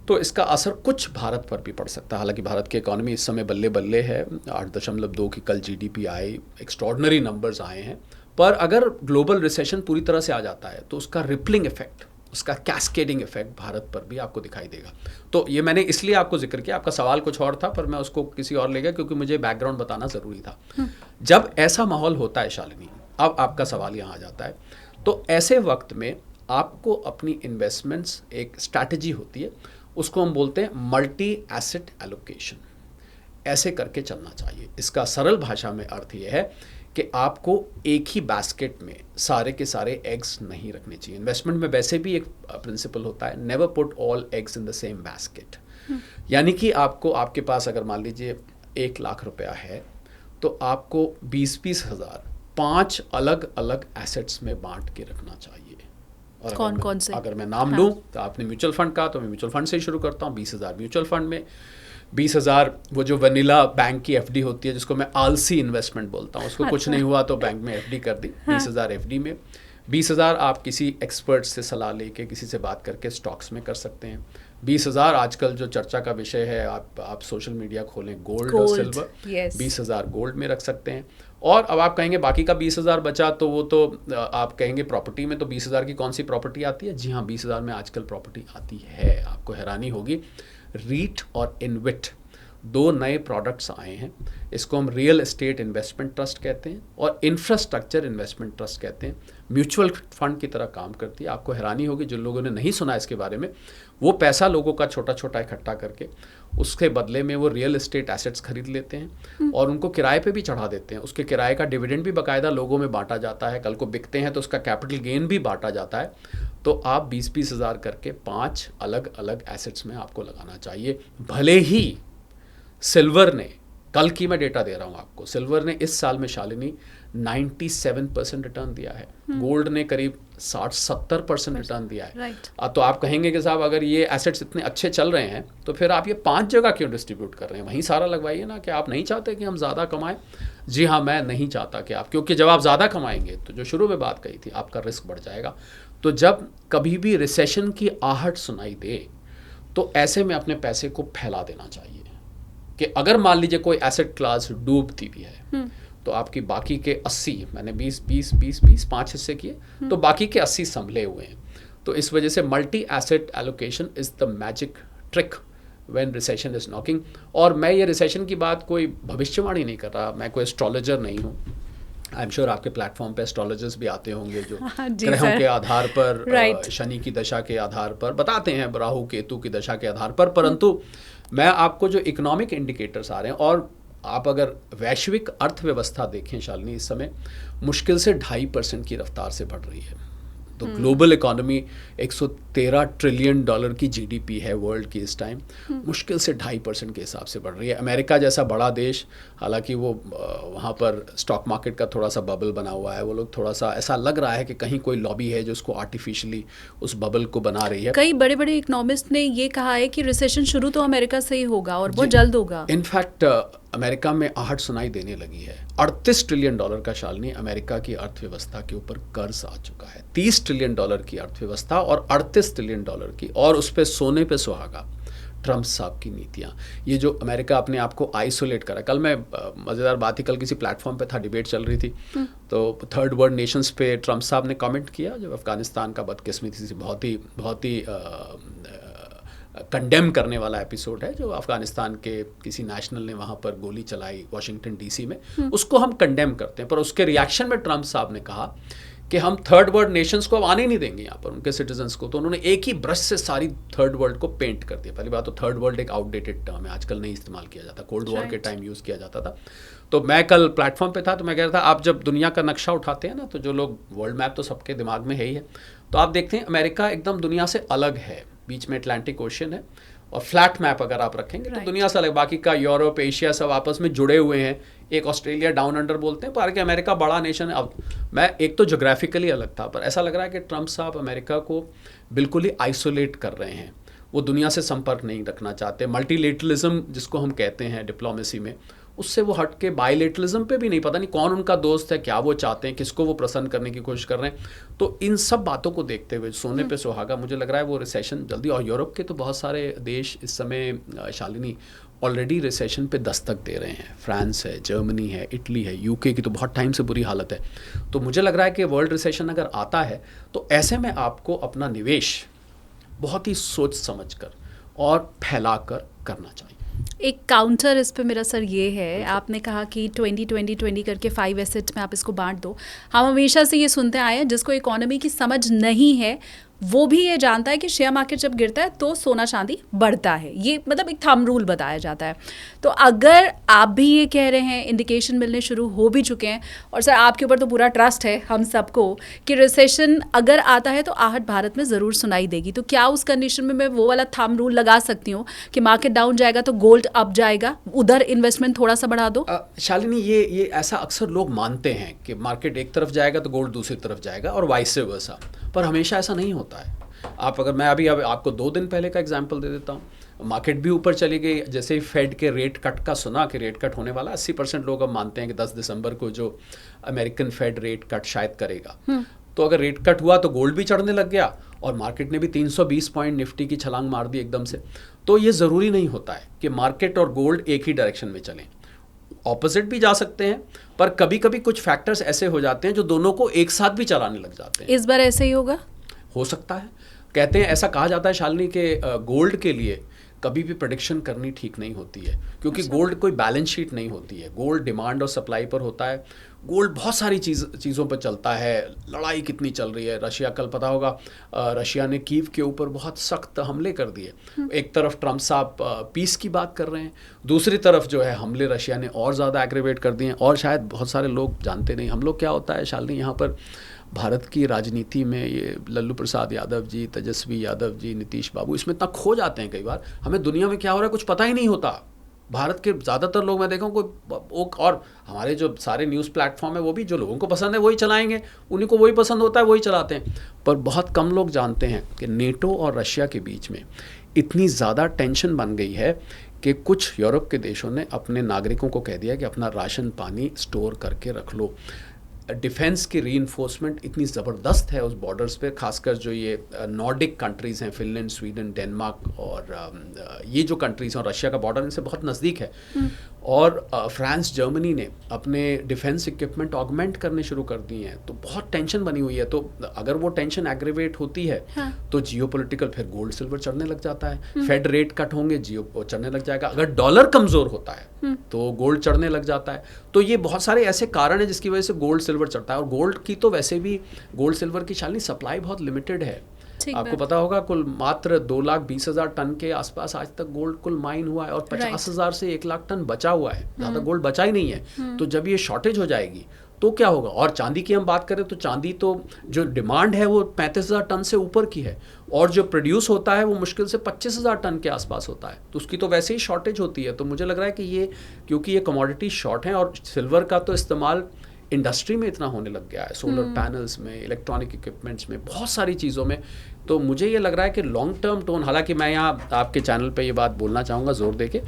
तो इसका असर कुछ भारत पर भी पड़ सकता है। हालांकि भारत की इकॉनमी इस समय बल्ले बल्ले है, 8.2 की कल जीडीपी आई, एक्स्ट्रॉर्डनरी नंबर्स आए हैं। पर अगर ग्लोबल रिसेशन पूरी तरह से आ जाता है तो उसका रिपलिंग इफेक्ट, उसका कैस्केडिंग इफेक्ट भारत पर भी आपको दिखाई देगा। तो ये मैंने इसलिए आपको जिक्र किया, आपका सवाल कुछ और था पर मैं उसको किसी और ले गया क्योंकि मुझे बैकग्राउंड बताना ज़रूरी था। जब ऐसा माहौल होता है शालिनी, अब आपका सवाल यहाँ आ जाता है, तो ऐसे वक्त में आपको अपनी इन्वेस्टमेंट्स, एक स्ट्रैटेजी होती है, उसको हम बोलते हैं मल्टी एसेट एलोकेशन, ऐसे करके चलना चाहिए। इसका सरल भाषा में अर्थ ये है कि आपको एक ही बास्केट में सारे के सारे एग्स नहीं रखने चाहिए। इन्वेस्टमेंट में वैसे भी एक प्रिंसिपल होता है, never put all eggs in the same basket. यानी कि आपके पास अगर मान लीजिए 1 लाख रुपया है तो आपको 20-20 हज़ार 5 अलग अलग एसेट्स में बांट के रखना चाहिए। और कौन से? अगर मैं नाम लूँ तो आपने म्यूचुअल फंड कहा तो मैं म्यूचुअल फंड से ही शुरू करता हूँ। 20,000 म्यूचुअल फंड में, 20,000 वो जो वनीला बैंक की एफडी होती है जिसको मैं आलसी इन्वेस्टमेंट बोलता हूँ, उसको कुछ नहीं हुआ तो बैंक में एफडी कर दी, 20,000 एफडी में। 20,000 आप किसी एक्सपर्ट से सलाह लेके, किसी से बात करके स्टॉक्स में कर सकते हैं। 20,000 आजकल जो चर्चा का विषय है, आप सोशल मीडिया खोलें, गोल्ड और सिल्वर, 20,000 गोल्ड में रख सकते हैं। और अब आप कहेंगे बाकी का 20,000 बचा तो वो तो आप कहेंगे प्रॉपर्टी में, तो 20,000 की कौन सी प्रॉपर्टी आती है? जी हाँ, 20,000 में आजकल प्रॉपर्टी आती है। आपको हैरानी होगी, रीट और इनविट 2 नए प्रोडक्ट्स आए हैं। इसको हम रियल एस्टेट इन्वेस्टमेंट ट्रस्ट कहते हैं और इंफ्रास्ट्रक्चर इन्वेस्टमेंट ट्रस्ट कहते हैं। म्यूचुअल फंड की तरह काम करती है। आपको हैरानी होगी, जिन लोगों ने नहीं सुना इसके बारे में, वो पैसा लोगों का छोटा छोटा इकट्ठा करके उसके बदले में वो रियल एस्टेट एसेट्स खरीद लेते हैं और उनको किराए पे भी चढ़ा देते हैं। उसके किराए का डिविडेंड भी बाकायदा लोगों में बांटा जाता है। कल को बिकते हैं तो उसका कैपिटल गेन भी बांटा जाता है। तो आप 20-20 हज़ार करके 5 अलग अलग एसेट्स में आपको लगाना चाहिए। भले ही सिल्वर ने, कल की मैं डेटा दे रहा हूँ आपको, सिल्वर ने इस साल में शालिनी 97% रिटर्न दिया है, गोल्ड ने करीब 60-70% रिटर्न दिया है। तो आप कहेंगे कि साहब अगर ये एसेट्स इतने अच्छे चल रहे हैं तो फिर आप ये 5 जगह क्यों डिस्ट्रीब्यूट कर रहे हैं? वहीं सारा लगवाइए ना। कि आप नहीं चाहते कि हम ज़्यादा कमाएं? जी हाँ, मैं नहीं चाहता कि आप, क्योंकि जब आप ज़्यादा कमाएंगे तो जो शुरू में बात कही थी, आपका रिस्क बढ़ जाएगा। तो जब कभी भी रिसेशन की आहट सुनाई दे तो ऐसे में अपने पैसे को फैला देना चाहिए कि अगर मान लीजिए कोई एसेट क्लास डूबती भी है तो आपकी बाकी के 80, मैंने 20 5 हिस्से किए तो बाकी के 80 संभले हुए हैं। तो इस वजह से multi asset allocation is the magic trick when recession is knocking. और मैं ये रिसेशन की बात कोई भविष्यवाणी नहीं कर रहा, मैं कोई एस्ट्रोलॉजर नहीं हूँ। आई एम श्योर आपके प्लेटफॉर्म पे एस्ट्रोलॉजर्स भी आते होंगे जो ग्रहों के आधार पर, शनि की दशा के आधार पर बताते हैं, राहु केतु की दशा के आधार पर। परंतु मैं आपको जो इकोनॉमिक इंडिकेटर्स आ रहे हैं, और आप अगर वैश्विक अर्थव्यवस्था देखें शालिनी, इस समय मुश्किल से 2.5% की रफ्तार से बढ़ रही है। तो ग्लोबल इकोनॉमी 113 ट्रिलियन डॉलर की जीडीपी है वर्ल्ड की इस टाइम, मुश्किल से 2.5% के हिसाब से बढ़ रही है। अमेरिका जैसा बड़ा देश, हालांकि वो वहाँ पर स्टॉक मार्केट का थोड़ा सा बबल बना हुआ है, वो लोग थोड़ा सा ऐसा लग रहा है कि कहीं कोई लॉबी है जो उसको आर्टिफिशियली उस बबल को बना रही है। कई बड़े बड़े इकोनॉमिस्ट ने ये कहा है कि रिसेशन शुरू तो अमेरिका से ही होगा और बहुत जल्द होगा। इनफैक्ट अमेरिका में आहट सुनाई देने लगी है। 38 ट्रिलियन डॉलर का शालिनी अमेरिका की अर्थव्यवस्था के ऊपर कर्ज आ चुका है। 30 ट्रिलियन डॉलर की अर्थव्यवस्था और 38 ट्रिलियन डॉलर की, और उस पर सोने पे सुहागा ट्रम्प साहब की नीतियाँ। ये जो अमेरिका अपने आप को आइसोलेट करा, कल मैं मज़ेदार बात ही, कल किसी प्लेटफॉर्म पे था, डिबेट चल रही थी, तो थर्ड वर्ल्ड नेशंस पे ट्रम्प साहब ने कमेंट किया जब अफगानिस्तान का बदकिस्मती से बहुत ही कंडेम करने वाला एपिसोड है, जो अफगानिस्तान के किसी नेशनल ने वहाँ पर गोली चलाई वाशिंगटन डीसी में, उसको हम कंडेम करते हैं। पर उसके रिएक्शन में ट्रम्प साहब ने कहा कि हम थर्ड वर्ल्ड नेशंस को अब आने नहीं देंगे यहाँ पर, उनके सिटीजन्स को। तो उन्होंने एक ही ब्रश से सारी थर्ड वर्ल्ड को पेंट कर दिया। पहली बात तो थर्ड वर्ल्ड एक आउटडेटेड टर्म है, आजकल नहीं इस्तेमाल किया जाता, कोल्ड वॉर के टाइम यूज़ किया जाता था। तो मैं कल प्लेटफॉर्म पे था तो मैं कह रहा था, आप जब दुनिया का नक्शा उठाते हैं ना, तो जो लोग, वर्ल्ड मैप तो सबके दिमाग में है ही है, तो आप देखते हैं अमेरिका एकदम दुनिया से अलग है। बीच में अटलांटिक ओशन है और फ्लैट मैप अगर आप रखेंगे तो Right. दुनिया से अलग, बाकी का यूरोप एशिया सब आपस में जुड़े हुए हैं। एक ऑस्ट्रेलिया डाउन अंडर बोलते हैं, पर कि अमेरिका बड़ा नेशन है। अब मैं एक तो जोग्राफिकली अलग था, पर ऐसा लग रहा है कि ट्रम्प साहब अमेरिका को बिल्कुल ही आइसोलेट कर रहे हैं। वो दुनिया से संपर्क नहीं रखना चाहते। मल्टीलेटरलिज्म जिसको हम कहते हैं डिप्लोमेसी में, उससे वो हट के बायलेटरलिज्म पे भी नहीं, पता नहीं कौन उनका दोस्त है, क्या वो चाहते हैं, किसको वो प्रसन्न करने की कोशिश कर रहे हैं। तो इन सब बातों को देखते हुए सोने पे सुहागा, मुझे लग रहा है वो रिसेशन जल्दी। और यूरोप के तो बहुत सारे देश इस समय शालिनी ऑलरेडी रिसेशन पे दस्तक दे रहे हैं। फ्रांस है, जर्मनी है, इटली है, यूके की तो बहुत टाइम से बुरी हालत है। तो मुझे लग रहा है कि वर्ल्ड रिसेशन अगर आता है तो ऐसे में आपको अपना निवेश बहुत ही सोच समझ कर और फैला कर करना चाहिए। एक काउंटर इस पे मेरा सर ये है, आपने कहा कि 20-20-20 करके 5 एसेट में आप इसको बांट दो। हम हमेशा से ये सुनते आए हैं, जिसको इकोनॉमी की समझ नहीं है वो भी ये जानता है कि शेयर मार्केट जब गिरता है तो सोना चांदी बढ़ता है। ये मतलब एक थंब रूल बताया जाता है। तो अगर आप भी ये कह रहे हैं, इंडिकेशन मिलने शुरू हो भी चुके हैं, और सर आपके ऊपर तो पूरा ट्रस्ट है हम सबको कि रिसेशन अगर आता है तो आहट भारत में ज़रूर सुनाई देगी, तो क्या उस कंडीशन में मैं वो वाला थंब रूल लगा सकती हूँ कि मार्केट डाउन जाएगा तो गोल्ड अप जाएगा, उधर इन्वेस्टमेंट थोड़ा सा बढ़ा दो? शालिनी, ये ऐसा अक्सर लोग मानते हैं कि मार्केट एक तरफ जाएगा तो गोल्ड दूसरी तरफ जाएगा और वाइस वर्सा, पर हमेशा ऐसा नहीं होता है। आप अगर मैं अभी आपको 2 दिन पहले का एग्जांपल दे देता हूँ। मार्केट भी ऊपर चली गई, जैसे ही फेड के रेट कट का सुना कि रेट कट होने वाला, 80% लोग अब मानते हैं कि 10 दिसंबर को जो अमेरिकन फेड रेट कट शायद करेगा। तो अगर रेट कट हुआ तो गोल्ड भी चढ़ने लग गया और मार्केट ने भी 320 पॉइंट निफ्टी की छलांग मार दी एकदम से। तो ये ज़रूरी नहीं होता है कि मार्केट और गोल्ड एक ही डायरेक्शन में चलें, ऑपोजिट भी जा सकते हैं, पर कभी कभी कुछ फैक्टर्स ऐसे हो जाते हैं जो दोनों को एक साथ भी चलाने लग जाते हैं। इस बार ऐसे ही होगा? हो सकता है। कहते हैं, ऐसा कहा जाता है शालिनी के गोल्ड के लिए कभी भी प्रेडिक्शन करनी ठीक नहीं होती है, क्योंकि गोल्ड कोई बैलेंस शीट नहीं होती है। गोल्ड डिमांड और सप्लाई पर होता है। गोल्ड बहुत सारी चीज़ों पर चलता है। लड़ाई कितनी चल रही है, रशिया, कल पता होगा रशिया ने कीव के ऊपर बहुत सख्त हमले कर दिए। एक तरफ ट्रम्प साहब पीस की बात कर रहे हैं, दूसरी तरफ जो है हमले रशिया ने और ज़्यादा एग्रेवेट कर दिए हैं। और शायद बहुत सारे लोग जानते नहीं, हम लोग क्या होता है शालिनी, यहाँ पर भारत की राजनीति में ये लल्लू प्रसाद यादव जी, तेजस्वी यादव जी, नीतीश बाबू, इसमें इतना खो जाते हैं कई बार, हमें दुनिया में क्या हो रहा है कुछ पता ही नहीं होता। भारत के ज़्यादातर लोग मैं देखा हूँ कोई, और हमारे जो सारे न्यूज़ प्लेटफॉर्म है वो भी जो लोगों को पसंद है वही चलाएंगे, उन्हीं को वही पसंद होता है वही चलाते हैं। पर बहुत कम लोग जानते हैं कि नेटो और रशिया के बीच में इतनी ज़्यादा टेंशन बन गई है कि कुछ यूरोप के देशों ने अपने नागरिकों को कह दिया कि अपना राशन पानी स्टोर करके रख लो। डिफेंस की रीइंफोर्समेंट इतनी ज़बरदस्त है उस बॉर्डर्स पे, खासकर जो ये नॉर्डिक कंट्रीज़ हैं, फिनलैंड, स्वीडन, डेनमार्क और ये जो कंट्रीज़ हैं, और रशिया का बॉर्डर इनसे बहुत नज़दीक है। और फ्रांस, जर्मनी ने अपने डिफेंस इक्विपमेंट ऑगमेंट करने शुरू कर दिए हैं। तो बहुत टेंशन बनी हुई है। तो अगर वो टेंशन एग्रीवेट होती है तो जियोपॉलिटिकल, फिर गोल्ड सिल्वर चढ़ने लग जाता है। फेड रेट कट होंगे, जियो चढ़ने लग जाएगा। अगर डॉलर कमज़ोर होता है तो गोल्ड चढ़ने लग जाता है। तो ये बहुत सारे ऐसे कारण हैं जिसकी वजह से गोल्ड सिल्वर चढ़ता है। और गोल्ड की तो वैसे भी, गोल्ड सिल्वर की शालिनी सप्लाई बहुत लिमिटेड है। आपको पता होगा कुल मात्र 2,20,000 टन के आसपास आज तक गोल्ड कुल माइन हुआ है, और 50,000 से 1 लाख टन बचा हुआ है। ज़्यादा गोल्ड बचा ही नहीं है। तो जब ये शॉर्टेज हो जाएगी तो क्या होगा? और चांदी की हम बात करें तो चांदी तो जो डिमांड है वो 35,000 टन से ऊपर की है, और जो प्रोड्यूस होता है वो मुश्किल से 25,000 टन के आसपास होता है। तो उसकी तो वैसे ही शॉर्टेज होती है। तो मुझे लग रहा है कि ये, क्योंकि ये कमोडिटी शॉर्ट हैं, और सिल्वर का तो इस्तेमाल इंडस्ट्री में इतना होने लग गया है, सोलर पैनल्स में, इलेक्ट्रॉनिक इक्विपमेंट्स में, बहुत सारी चीज़ों में। तो मुझे ये लग रहा है कि लॉन्ग टर्म टोन, हालांकि मैं यहाँ आपके चैनल पे ये बात बोलना चाहूँगा ज़ोर देके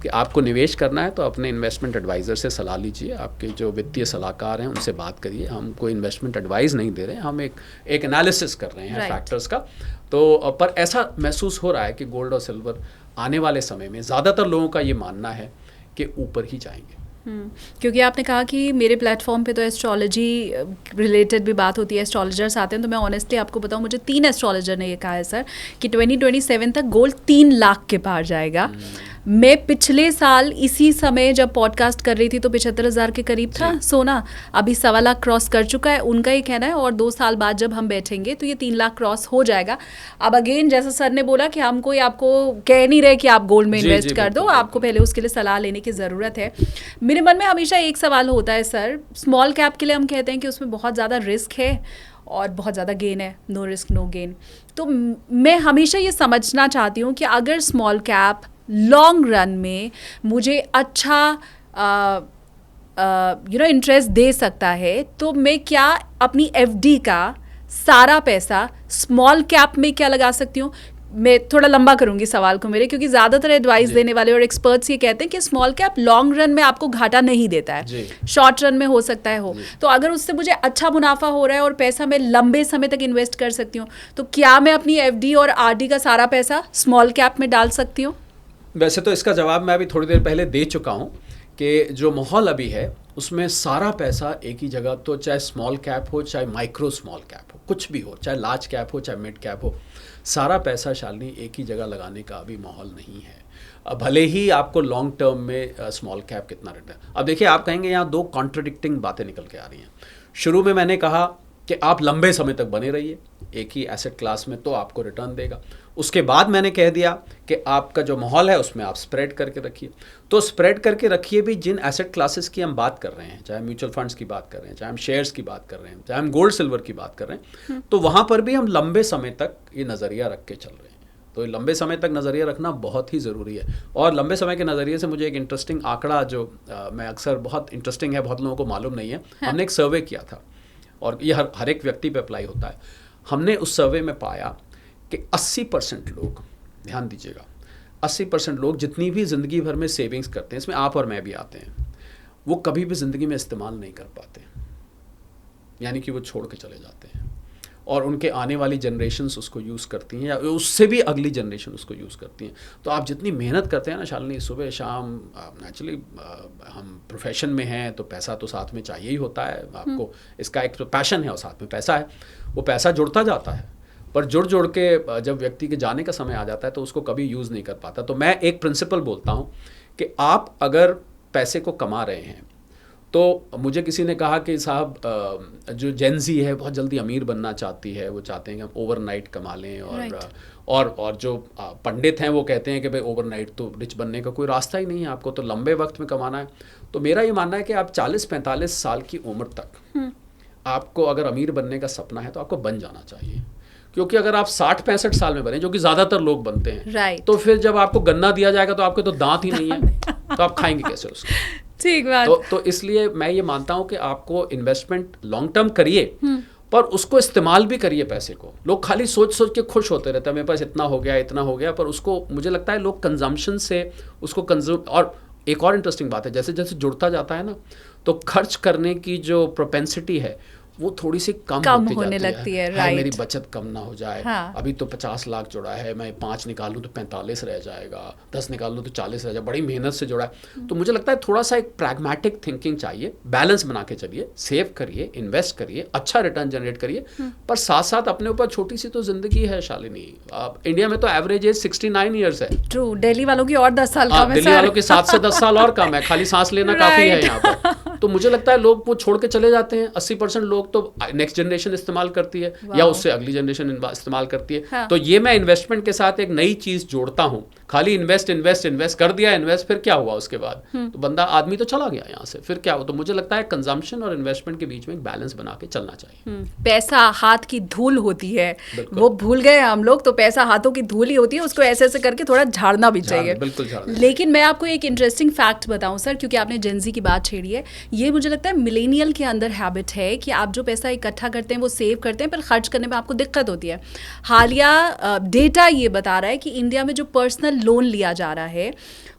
कि आपको निवेश करना है तो अपने इन्वेस्टमेंट एडवाइज़र से सलाह लीजिए। आपके जो वित्तीय सलाहकार हैं उनसे बात करिए। हम कोई इन्वेस्टमेंट एडवाइस नहीं दे रहे हैं, हम एक एनालिसिस कर रहे हैं फैक्टर्स का। तो पर ऐसा महसूस हो रहा है कि गोल्ड और सिल्वर आने वाले समय में ज़्यादातर लोगों का ये मानना है कि ऊपर ही जाएंगे। क्योंकि आपने कहा कि मेरे प्लेटफॉर्म पे तो एस्ट्रोलॉजी रिलेटेड भी बात होती है, एस्ट्रोलॉजर्स आते हैं, तो मैं ऑनेस्टली आपको बताऊं, मुझे 3 एस्ट्रोलॉजर ने ये कहा है सर कि 2027 तक गोल्ड 3 लाख के पार जाएगा। मैं पिछले साल इसी समय जब पॉडकास्ट कर रही थी तो 75,000 के करीब था सोना, अभी 1.25 लाख क्रॉस कर चुका है, उनका ही कहना है। और 2 साल बाद जब हम बैठेंगे तो ये 3 लाख क्रॉस हो जाएगा। अब अगेन जैसा सर ने बोला कि हम कोई आपको कह नहीं रहे कि आप गोल्ड में इन्वेस्ट कर दो, आपको पहले उसके लिए सलाह लेने की ज़रूरत है। मेरे मन में हमेशा एक सवाल होता है सर, स्मॉल कैप के लिए हम कहते हैं कि उसमें बहुत ज़्यादा रिस्क है, और बहुत ज़्यादा गेन है, नो रिस्क नो गेन। तो मैं हमेशा ये समझना चाहती हूँ कि अगर स्मॉल कैप लॉन्ग रन में मुझे अच्छा इंटरेस्ट दे सकता है, तो मैं क्या अपनी एफडी का सारा पैसा स्मॉल कैप में क्या लगा सकती हूँ? मैं थोड़ा लंबा करूंगी सवाल को मेरे, क्योंकि ज़्यादातर एडवाइस देने वाले और एक्सपर्ट्स ये कहते हैं कि स्मॉल कैप लॉन्ग रन में आपको घाटा नहीं देता है, शॉर्ट रन में हो सकता है हो। तो अगर उससे मुझे अच्छा मुनाफा हो रहा है और पैसा मैं लंबे समय तक इन्वेस्ट कर सकती हूँ, तो क्या मैं अपनी एफडी और आरडी का सारा पैसा स्मॉल कैप में डाल सकती हूँ? वैसे तो इसका जवाब मैं अभी थोड़ी देर पहले दे चुका हूँ कि जो माहौल अभी है उसमें सारा पैसा एक ही जगह, तो चाहे स्मॉल कैप हो चाहे माइक्रो स्मॉल कैप हो, कुछ भी हो, चाहे लार्ज कैप हो चाहे मिड कैप हो, सारा पैसा शालिनी एक ही जगह लगाने का अभी माहौल नहीं है। भले ही आपको लॉन्ग टर्म में स्मॉल कैप कितना रिटर्न। अब देखिए, आप कहेंगे यहाँ दो कॉन्ट्रडिक्टिंग बातें निकल के आ रही हैं। शुरू में मैंने कहा कि आप लंबे समय तक बने रहिए एक ही एसेट क्लास में, तो आपको रिटर्न देगा। उसके बाद मैंने कह दिया कि आपका जो माहौल है उसमें आप स्प्रेड करके रखिए। तो स्प्रेड करके रखिए भी जिन एसेट क्लासेस की हम बात कर रहे हैं, चाहे म्यूचुअल फंड्स की बात कर रहे हैं, चाहे हम शेयर्स की बात कर रहे हैं, चाहे हम गोल्ड सिल्वर की बात कर रहे हैं, तो वहाँ पर भी हम लंबे समय तक ये नज़रिया रख के चल रहे हैं। तो लंबे समय तक नज़रिया रखना बहुत ही ज़रूरी है। और लंबे समय के नज़रिए से मुझे एक इंटरेस्टिंग आंकड़ा जो मैं अक्सर, बहुत इंटरेस्टिंग है, बहुत लोगों को मालूम नहीं है, हमने एक सर्वे किया था और ये हर एक व्यक्ति पे अप्लाई होता है। हमने उस सर्वे में पाया कि 80% लोग, ध्यान दीजिएगा, 80% लोग जितनी भी ज़िंदगी भर में सेविंग्स करते हैं, इसमें आप और मैं भी आते हैं, वो कभी भी ज़िंदगी में इस्तेमाल नहीं कर पाते, यानी कि वो छोड़ के चले जाते हैं और उनके आने वाली जनरेशन्स उसको यूज़ करती हैं या उससे भी अगली जनरेशन उसको यूज़ करती हैं। तो आप जितनी मेहनत करते हैं ना शालिनी, सुबह शाम, नेचुरली हम प्रोफेशन में हैं तो पैसा तो साथ में चाहिए ही होता है आपको, इसका एक पैशन है और साथ में पैसा है, वो पैसा जुड़ता जाता है, पर जुड़ के जब व्यक्ति के जाने का समय आ जाता है तो उसको कभी यूज़ नहीं कर पाता। तो मैं एक प्रिंसिपल बोलता हूँ कि आप अगर पैसे को कमा रहे हैं, तो मुझे किसी ने कहा कि साहब जो जेनजी है बहुत जल्दी अमीर बनना चाहती है, वो चाहते हैं कि हम ओवरनाइट कमा लें, और जो पंडित हैं वो कहते हैं कि भाई ओवरनाइट तो रिच बनने का कोई रास्ता ही नहीं है, आपको तो लंबे वक्त में कमाना है। तो मेरा ये मानना है कि आप 40-45 साल की उम्र तक आपको अगर अमीर बनने का सपना है तो आपको बन जाना चाहिए, क्योंकि अगर आप 60-65 साल में बने, जो कि ज़्यादातर लोग बनते हैं, तो फिर जब आपको गन्ना दिया जाएगा तो आपके तो दांत ही नहीं है, तो आप खाएंगे कैसे उसको? ठीक बात। तो इसलिए मैं ये मानता हूँ कि आपको इन्वेस्टमेंट लॉन्ग टर्म करिए, पर उसको इस्तेमाल भी करिए पैसे को। लोग खाली सोच के खुश होते रहते हैं, मेरे पास इतना हो गया, पर उसको, मुझे लगता है लोग कंजम्पशन से उसको कंज्यूम। और एक और इंटरेस्टिंग बात है, जैसे जैसे जुड़ता जाता है ना, तो खर्च करने की जो प्रोपेंसिटी है वो थोड़ी सी कम होने लगती है। राइट, मेरी बचत कम ना हो जाए। हाँ। अभी तो 50 लाख जुड़ा है, मैं 5 निकालूं तो 45 रह जाएगा, 10 निकालूं तो 40 रह जाएगा, बड़ी मेहनत से जुड़ा है। तो मुझे लगता है थोड़ा सा एक प्रैग्मेटिक थिंकिंग चाहिए, बैलेंस बना के चलिए, सेव करिए, इन्वेस्ट करिए, अच्छा रिटर्न जनरेट करिए, पर साथ साथ अपने ऊपर छोटी सी तो जिंदगी है शालिनी। इंडिया में तो एवरेज एज 69 ईयर्स है। ट्रू, दिल्ली वालों की और 10 साल कम है। दिल्ली वालों की 7 से 10 साल और कम है, खाली सांस लेना काफी है यहाँ पर। तो मुझे लगता है लोग वो छोड़ के चले जाते हैं। 80% लोग तो नेक्स्ट जनरेशन इस्तेमाल करती है या उससे अगली जनरेशन इस्तेमाल करती है। हाँ। तो ये मैं इन्वेस्टमेंट के साथ एक नई चीज जोड़ता हूँ। खाली इन्वेस्ट कर दिया, इन्वेस्ट, फिर क्या हुआ उसके बाद? तो बंदा, आदमी तो चला गया यहाँ से, फिर क्या हुआ? तो मुझे लगता है कंजम्पशन और इन्वेस्टमेंट के बीच में एक बैलेंस बना के चलना चाहिए। पैसा हाथ की धूल होती है, वो भूल गए हम लोग। तो पैसा हाथों की धूल ही होती है, उसको ऐसे ऐसे करके थोड़ा झाड़ना भी चाहिए। बिल्कुल झाड़ना। लेकिन मैं आपको एक इंटरेस्टिंग फैक्ट बताऊं सर, क्योंकि आपने जेनजी की बात छेड़ी है। ये मुझे लगता है मिलेनियल के अंदर हैबिट है कि आप जो पैसा इकट्ठा करते हैं वो सेव करते हैं, पर खर्च करने में आपको दिक्कत होती है। हालिया डेटा ये बता रहा है कि इंडिया में जो पर्सनल लोन लिया जा रहा है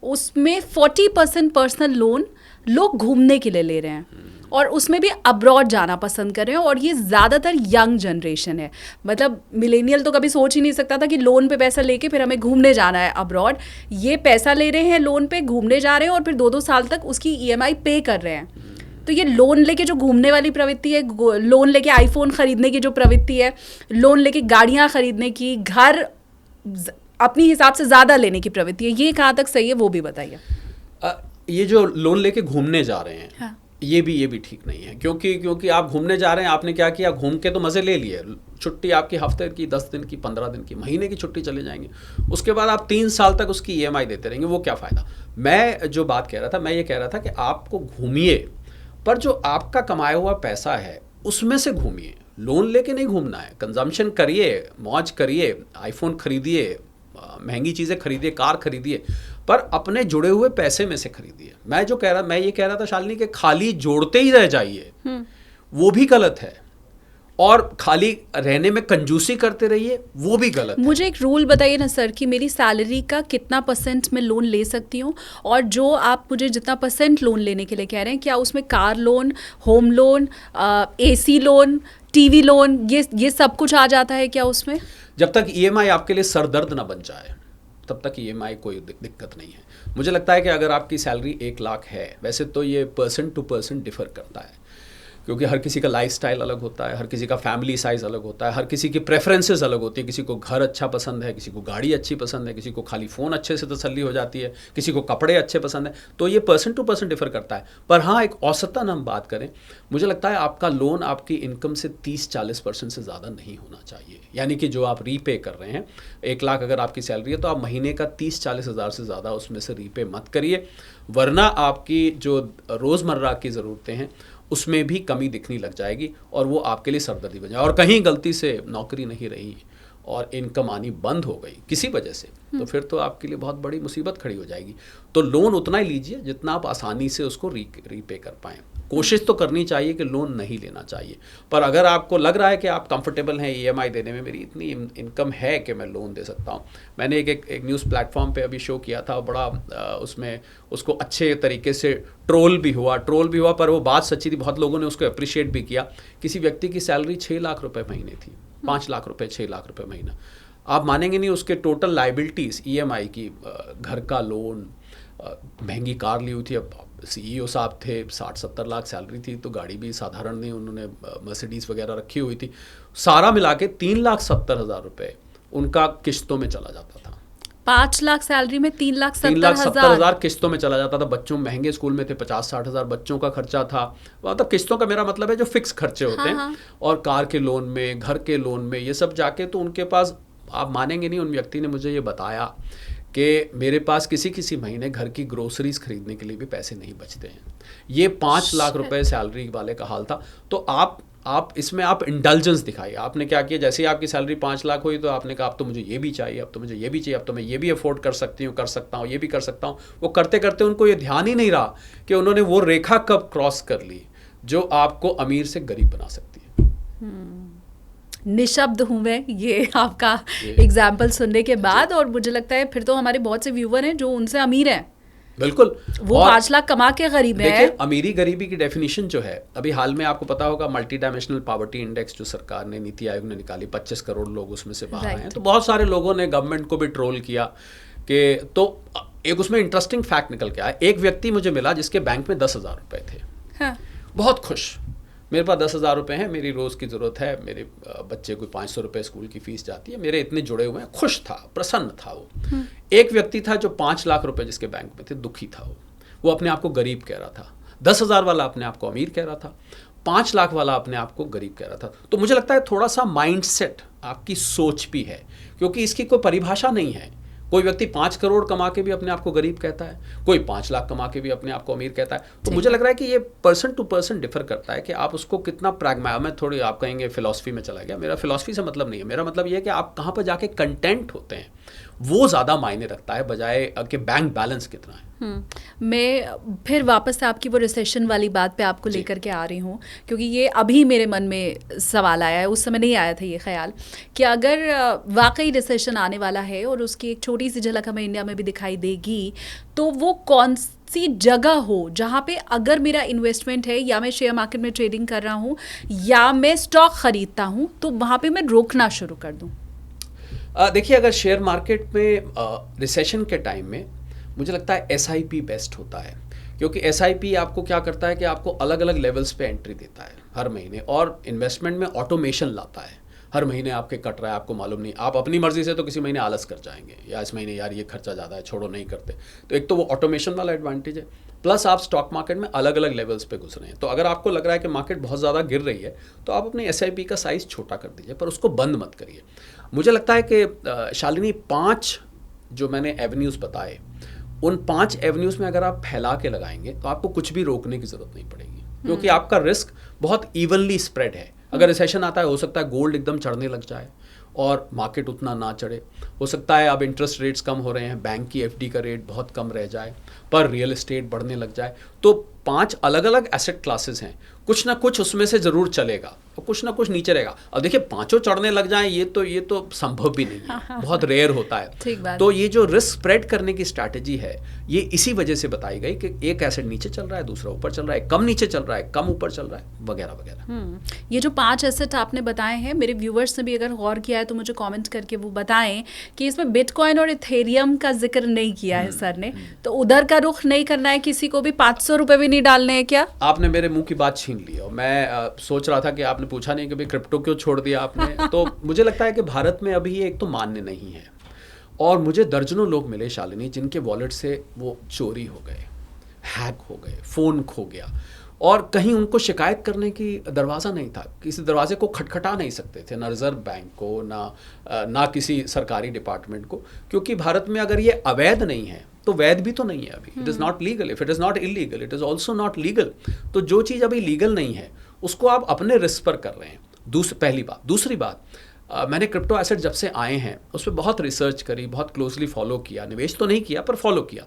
उसमें 40% पर्सनल लोन लोग घूमने के लिए ले रहे हैं, और उसमें भी अब्रॉड जाना पसंद कर रहे हैं। और ये ज़्यादातर यंग जनरेशन है। मतलब मिलेनियल तो कभी सोच ही नहीं सकता था कि लोन पे पैसा लेके फिर हमें घूमने जाना है अब्रॉड। ये पैसा ले रहे हैं लोन पे, घूमने जा रहे हैं, और फिर 2-2 साल तक उसकी EMI पे कर रहे हैं। तो ये लोन लेके जो घूमने वाली प्रवृत्ति है, लोन लेके आईफोन खरीदने की जो प्रवृत्ति है, लोन लेके गाड़ियाँ खरीदने की, घर अपनी हिसाब से ज़्यादा लेने की प्रवृत्ति है, ये कहाँ तक सही है वो भी बताइए। ये जो लोन लेके घूमने जा रहे हैं, हाँ। ये भी ठीक नहीं है, क्योंकि आप घूमने जा रहे हैं, आपने क्या किया, घूम के तो मज़े ले लिए, छुट्टी आपकी हफ्ते की, 10 दिन की, 15 दिन की, महीने की छुट्टी चले जाएंगे, उसके बाद आप 3 साल तक उसकी EMI देते रहेंगे, वो क्या फ़ायदा। मैं जो बात कह रहा था, मैं ये कह रहा था कि आपको घूमिए, पर जो आपका कमाया हुआ पैसा है उसमें से घूमिए। लोन लेके नहीं घूमना है, कंजम्पशन करिए, मौज करिए, आईफोन खरीदिए, महंगी चीज़ें खरीदिए, कार खरीदिए, पर अपने जुड़े हुए पैसे में से खरीदिए। मैं ये कह रहा था शालिनी कि खाली जोड़ते ही रह जाइए, वो भी गलत है, और खाली रहने में कंजूसी करते रहिए, वो भी गलत है। मुझे एक रूल बताइए ना सर कि मेरी सैलरी का कितना % मैं लोन ले सकती हूँ, और जो आप मुझे जितना % लोन लेने के लिए कह रहे हैं, क्या उसमें car loan, home loan, AC loan, TV loan, ये सब कुछ आ जाता है क्या उसमें? जब तक EMI आपके लिए सरदर्द ना बन जाए तब तक EMI कोई दिक्कत नहीं है। मुझे लगता है कि अगर आपकी सैलरी 1 लाख है, वैसे तो ये पर्सन टू पर्सन डिफर करता है, क्योंकि हर किसी का लाइफस्टाइल अलग होता है, हर किसी का फैमिली साइज़ अलग होता है, हर किसी की प्रेफरेंसेस अलग होती है। किसी को घर अच्छा पसंद है, किसी को गाड़ी अच्छी पसंद है, किसी को खाली फ़ोन अच्छे से तसल्ली हो जाती है, किसी को कपड़े अच्छे पसंद है। तो ये पर्सन टू पर्सन डिफर करता है। पर हाँ, एक औसतन हम बात करें, मुझे लगता है आपका लोन आपकी इनकम से 30-40% से ज़्यादा नहीं होना चाहिए। यानी कि जो आप रीपे कर रहे हैं, 1 लाख अगर आपकी सैलरी है तो आप महीने का 30-40 हज़ार से ज़्यादा उसमें से रीपे मत करिए, वरना आपकी जो रोज़मर्रा की ज़रूरतें हैं उसमें भी कमी दिखने लग जाएगी, और वो आपके लिए सरदर्दी बन जाए। और कहीं गलती से नौकरी नहीं रही और इनकम आनी बंद हो गई किसी वजह से, तो फिर तो आपके लिए बहुत बड़ी मुसीबत खड़ी हो जाएगी। तो लोन उतना ही लीजिए जितना आप आसानी से उसको रीपे कर पाएँ। कोशिश तो करनी चाहिए कि लोन नहीं लेना चाहिए, पर अगर आपको लग रहा है कि आप कंफर्टेबल हैं EMI देने में, मेरी इतनी इनकम है कि मैं लोन दे सकता हूँ। मैंने एक न्यूज़ प्लेटफॉर्म पे अभी शो किया था, बड़ा उसमें उसको अच्छे तरीके से ट्रोल भी हुआ, पर वो बात सच्ची थी, बहुत लोगों ने उसको अप्रिशिएट भी किया। किसी व्यक्ति की सैलरी 6 लाख रुपए महीने थी, 5 लाख रुपए, 6 लाख रुपए महीना। आप मानेंगे नहीं, उसके टोटल लाइबिलिटीज़ EMI की, घर का लोन, महंगी कार ली हुई थी, अब CEO साहब थे, 60-70 लाख सैलरी थी, तो गाड़ी भी साधारण नहीं, उन्होंने मर्सिडीज़ वगैरह रखी हुई थी। सारा मिला के 3,70,000 रुपये उनका किस्तों में चला जाता था। 5 लाख सैलरी में 3,70,000 3,70,000 किस्तों में चला जाता था। बच्चों महंगे स्कूल में थे, 50-60 हज़ार बच्चों का खर्चा था। मतलब किस्तों का मेरा मतलब है जो फिक्स खर्चे होते हैं, और कार के लोन में, घर के लोन में, ये सब जाके तो उनके पास, आप मानेंगे नहीं, उन व्यक्ति ने मुझे ये बताया कि मेरे पास किसी महीने घर की ग्रोसरीज खरीदने के लिए भी पैसे नहीं बचते हैं। ये 5 लाख रुपए सैलरी वाले का हाल था। तो आप इसमें आप इंडल्जेंस दिखाइए। आपने क्या किया, जैसे ही आपकी सैलरी 5 लाख हुई तो आपने कहा अब तो मुझे ये भी चाहिए, अब तो मुझे ये भी चाहिए, अब तो मैं ये भी अफोर्ड कर सकती हूँ, कर सकता हूँ, ये भी कर सकता हूँ। वो करते करते उनको ये ध्यान ही नहीं रहा कि उन्होंने वो रेखा कब क्रॉस कर ली जो आपको अमीर से गरीब बना सकती है। निशब्द हूँ मैं ये आपका एग्जाम्पल सुनने के बाद, और मुझे लगता है फिर तो हमारे बहुत से व्यूवर हैं जो उनसे अमीर हैं। बिल्कुल, वो 5 लाख कमा के गरीब है। देखिए, अमीरी गरीबी की डेफिनेशन जो है, अभी हाल में आपको पता होगा, मल्टी डायमेंशनल पॉवर्टी इंडेक्स जो सरकार ने, नीति आयोग ने निकाली, 25 करोड़ लोग उसमें से बाहर हैं। तो बहुत सारे लोगों ने गवर्नमेंट को भी ट्रोल किया कि, तो एक उसमें इंटरेस्टिंग फैक्ट निकल के आया। एक व्यक्ति मुझे मिला जिसके बैंक में 10,000 रुपए थे। हाँ। बहुत खुश, मेरे पास 10,000 रुपये हैं, मेरी रोज़ की ज़रूरत है, मेरे बच्चे को 500 रुपये स्कूल की फ़ीस जाती है, मेरे इतने जुड़े हुए हैं। खुश था, प्रसन्न था वो। एक व्यक्ति था जो 5 लाख रुपए जिसके बैंक में थे, दुखी था वो अपने आप को गरीब कह रहा था। 10,000 वाला अपने आप को अमीर कह रहा था, 5 लाख वाला अपने आप को गरीब कह रहा था। तो मुझे लगता है थोड़ा सा माइंडसेट, आपकी सोच भी है, क्योंकि इसकी कोई परिभाषा नहीं है। कोई व्यक्ति 5 करोड़ कमा के भी अपने आप को गरीब कहता है, कोई 5 लाख कमा के भी अपने आप को अमीर कहता है। तो मुझे लग रहा है कि ये पर्सन टू पर्सन डिफर करता है कि आप उसको कितना मैं थोड़ी, आप कहेंगे फिलॉसफी में चला गया, मेरा फिलॉसफी से मतलब नहीं है। मेरा मतलब ये है कि आप कहाँ पर जाके कंटेंट होते हैं, वो ज़्यादा मायने रखता है, बजाय कि बैंक बैलेंस कितना है। मैं फिर वापस से आपकी वो रिसेशन वाली बात पे आपको लेकर के आ रही हूँ, क्योंकि ये अभी मेरे मन में सवाल आया है, उस समय नहीं आया था ये ख्याल कि अगर वाकई रिसेशन आने वाला है और उसकी एक छोटी सी झलक हमें इंडिया में भी दिखाई देगी, तो वो कौन सी जगह हो जहाँ पे अगर मेरा इन्वेस्टमेंट है, या मैं शेयर मार्केट में ट्रेडिंग कर रहा हूँ, या मैं स्टॉक खरीदता हूँ, तो वहाँ पे मैं रोकना शुरू कर दूँ। देखिए, अगर शेयर मार्केट में रिसेशन के टाइम में मुझे लगता है SIP बेस्ट होता है, क्योंकि SIP आपको क्या करता है कि आपको अलग अलग लेवल्स पे एंट्री देता है हर महीने, और इन्वेस्टमेंट में ऑटोमेशन लाता है। हर महीने आपके कट रहा है, आपको मालूम नहीं, आप अपनी मर्जी से तो किसी महीने आलस कर जाएंगे, या इस महीने यार ये खर्चा ज़्यादा है, छोड़ो नहीं करते। तो एक तो वो ऑटोमेशन वाला एडवांटेज है, प्लस आप स्टॉक मार्केट में अलग अलग लेवल्स पे घुस रहे हैं। तो अगर आपको लग रहा है कि मार्केट बहुत ज़्यादा गिर रही है, तो आप अपने SIP का साइज़ छोटा कर दीजिए, पर उसको बंद मत करिए। मुझे लगता है कि शालिनी, 5 जो मैंने एवेन्यूज़ बताए, उन 5 एवेन्यूज़ में अगर आप फैला के लगाएंगे तो आपको कुछ भी रोकने की ज़रूरत नहीं पड़ेगी, क्योंकि आपका रिस्क बहुत इवनली स्प्रेड है। अगर रिसेशन आता है हो सकता है गोल्ड एकदम चढ़ने लग जाए और मार्केट उतना ना चढ़े। हो सकता है अब इंटरेस्ट रेट्स कम हो रहे हैं, बैंक की एफडी का रेट बहुत कम रह जाए, पर रियल एस्टेट बढ़ने लग जाए। तो 5 अलग अलग एसेट क्लासेस हैं, कुछ ना कुछ उसमें से ज़रूर चलेगा और कुछ ना कुछ नीचे रहेगा। अब देखिए पांचों चढ़ने लग जाएं ये तो संभव भी नहीं है, बहुत रेयर होता है। तो ये जो रिस्क स्प्रेड करने की स्ट्रैटेजी है ये इसी वजह से बताई गई कि एक एसेट नीचे चल रहा है, दूसरा ऊपर चल रहा है, कम नीचे चल रहा है, कम ऊपर चल रहा है, वगैरह वगैरह। ये जो 5 एसेट आपने बताए हैं, मेरे व्यूवर्स ने भी अगर गौर किया है तो मुझे कमेंट करके वो बताएं कि इसमें बिटकॉइन और इथेरियम का जिक्र नहीं किया है सर ने, तो उधर का रुख नहीं करना है किसी को भी, 500 रुपये भी नहीं डालने हैं क्या? आपने मेरे मुंह की बात छीन ली और मैं सोच रहा था कि आपने पूछा नहीं कि भाई क्रिप्टो क्यों छोड़ दिया आपने। तो मुझे लगता है कि भारत में अभी ये एक तो मान्य नहीं है, और मुझे दर्जनों लोग मिले शालिनी जिनके वॉलेट से वो चोरी हो गए, हैक हो गए, फ़ोन खो गया, और कहीं उनको शिकायत करने की दरवाज़ा नहीं था, किसी दरवाजे को खटखटा नहीं सकते थे, ना रिजर्व बैंक को, ना किसी सरकारी डिपार्टमेंट को, क्योंकि भारत में अगर ये अवैध नहीं है तो वैध भी तो नहीं है अभी। It is not legal, if it is not illegal it is also not legal. तो जो चीज़ अभी लीगल नहीं है उसको आप अपने रिस्क पर कर रहे हैं, पहली बात। दूसरी बात, मैंने क्रिप्टो एसेट जब से आए हैं उस पर बहुत रिसर्च करी, बहुत क्लोजली फॉलो किया, निवेश तो नहीं किया पर फॉलो किया।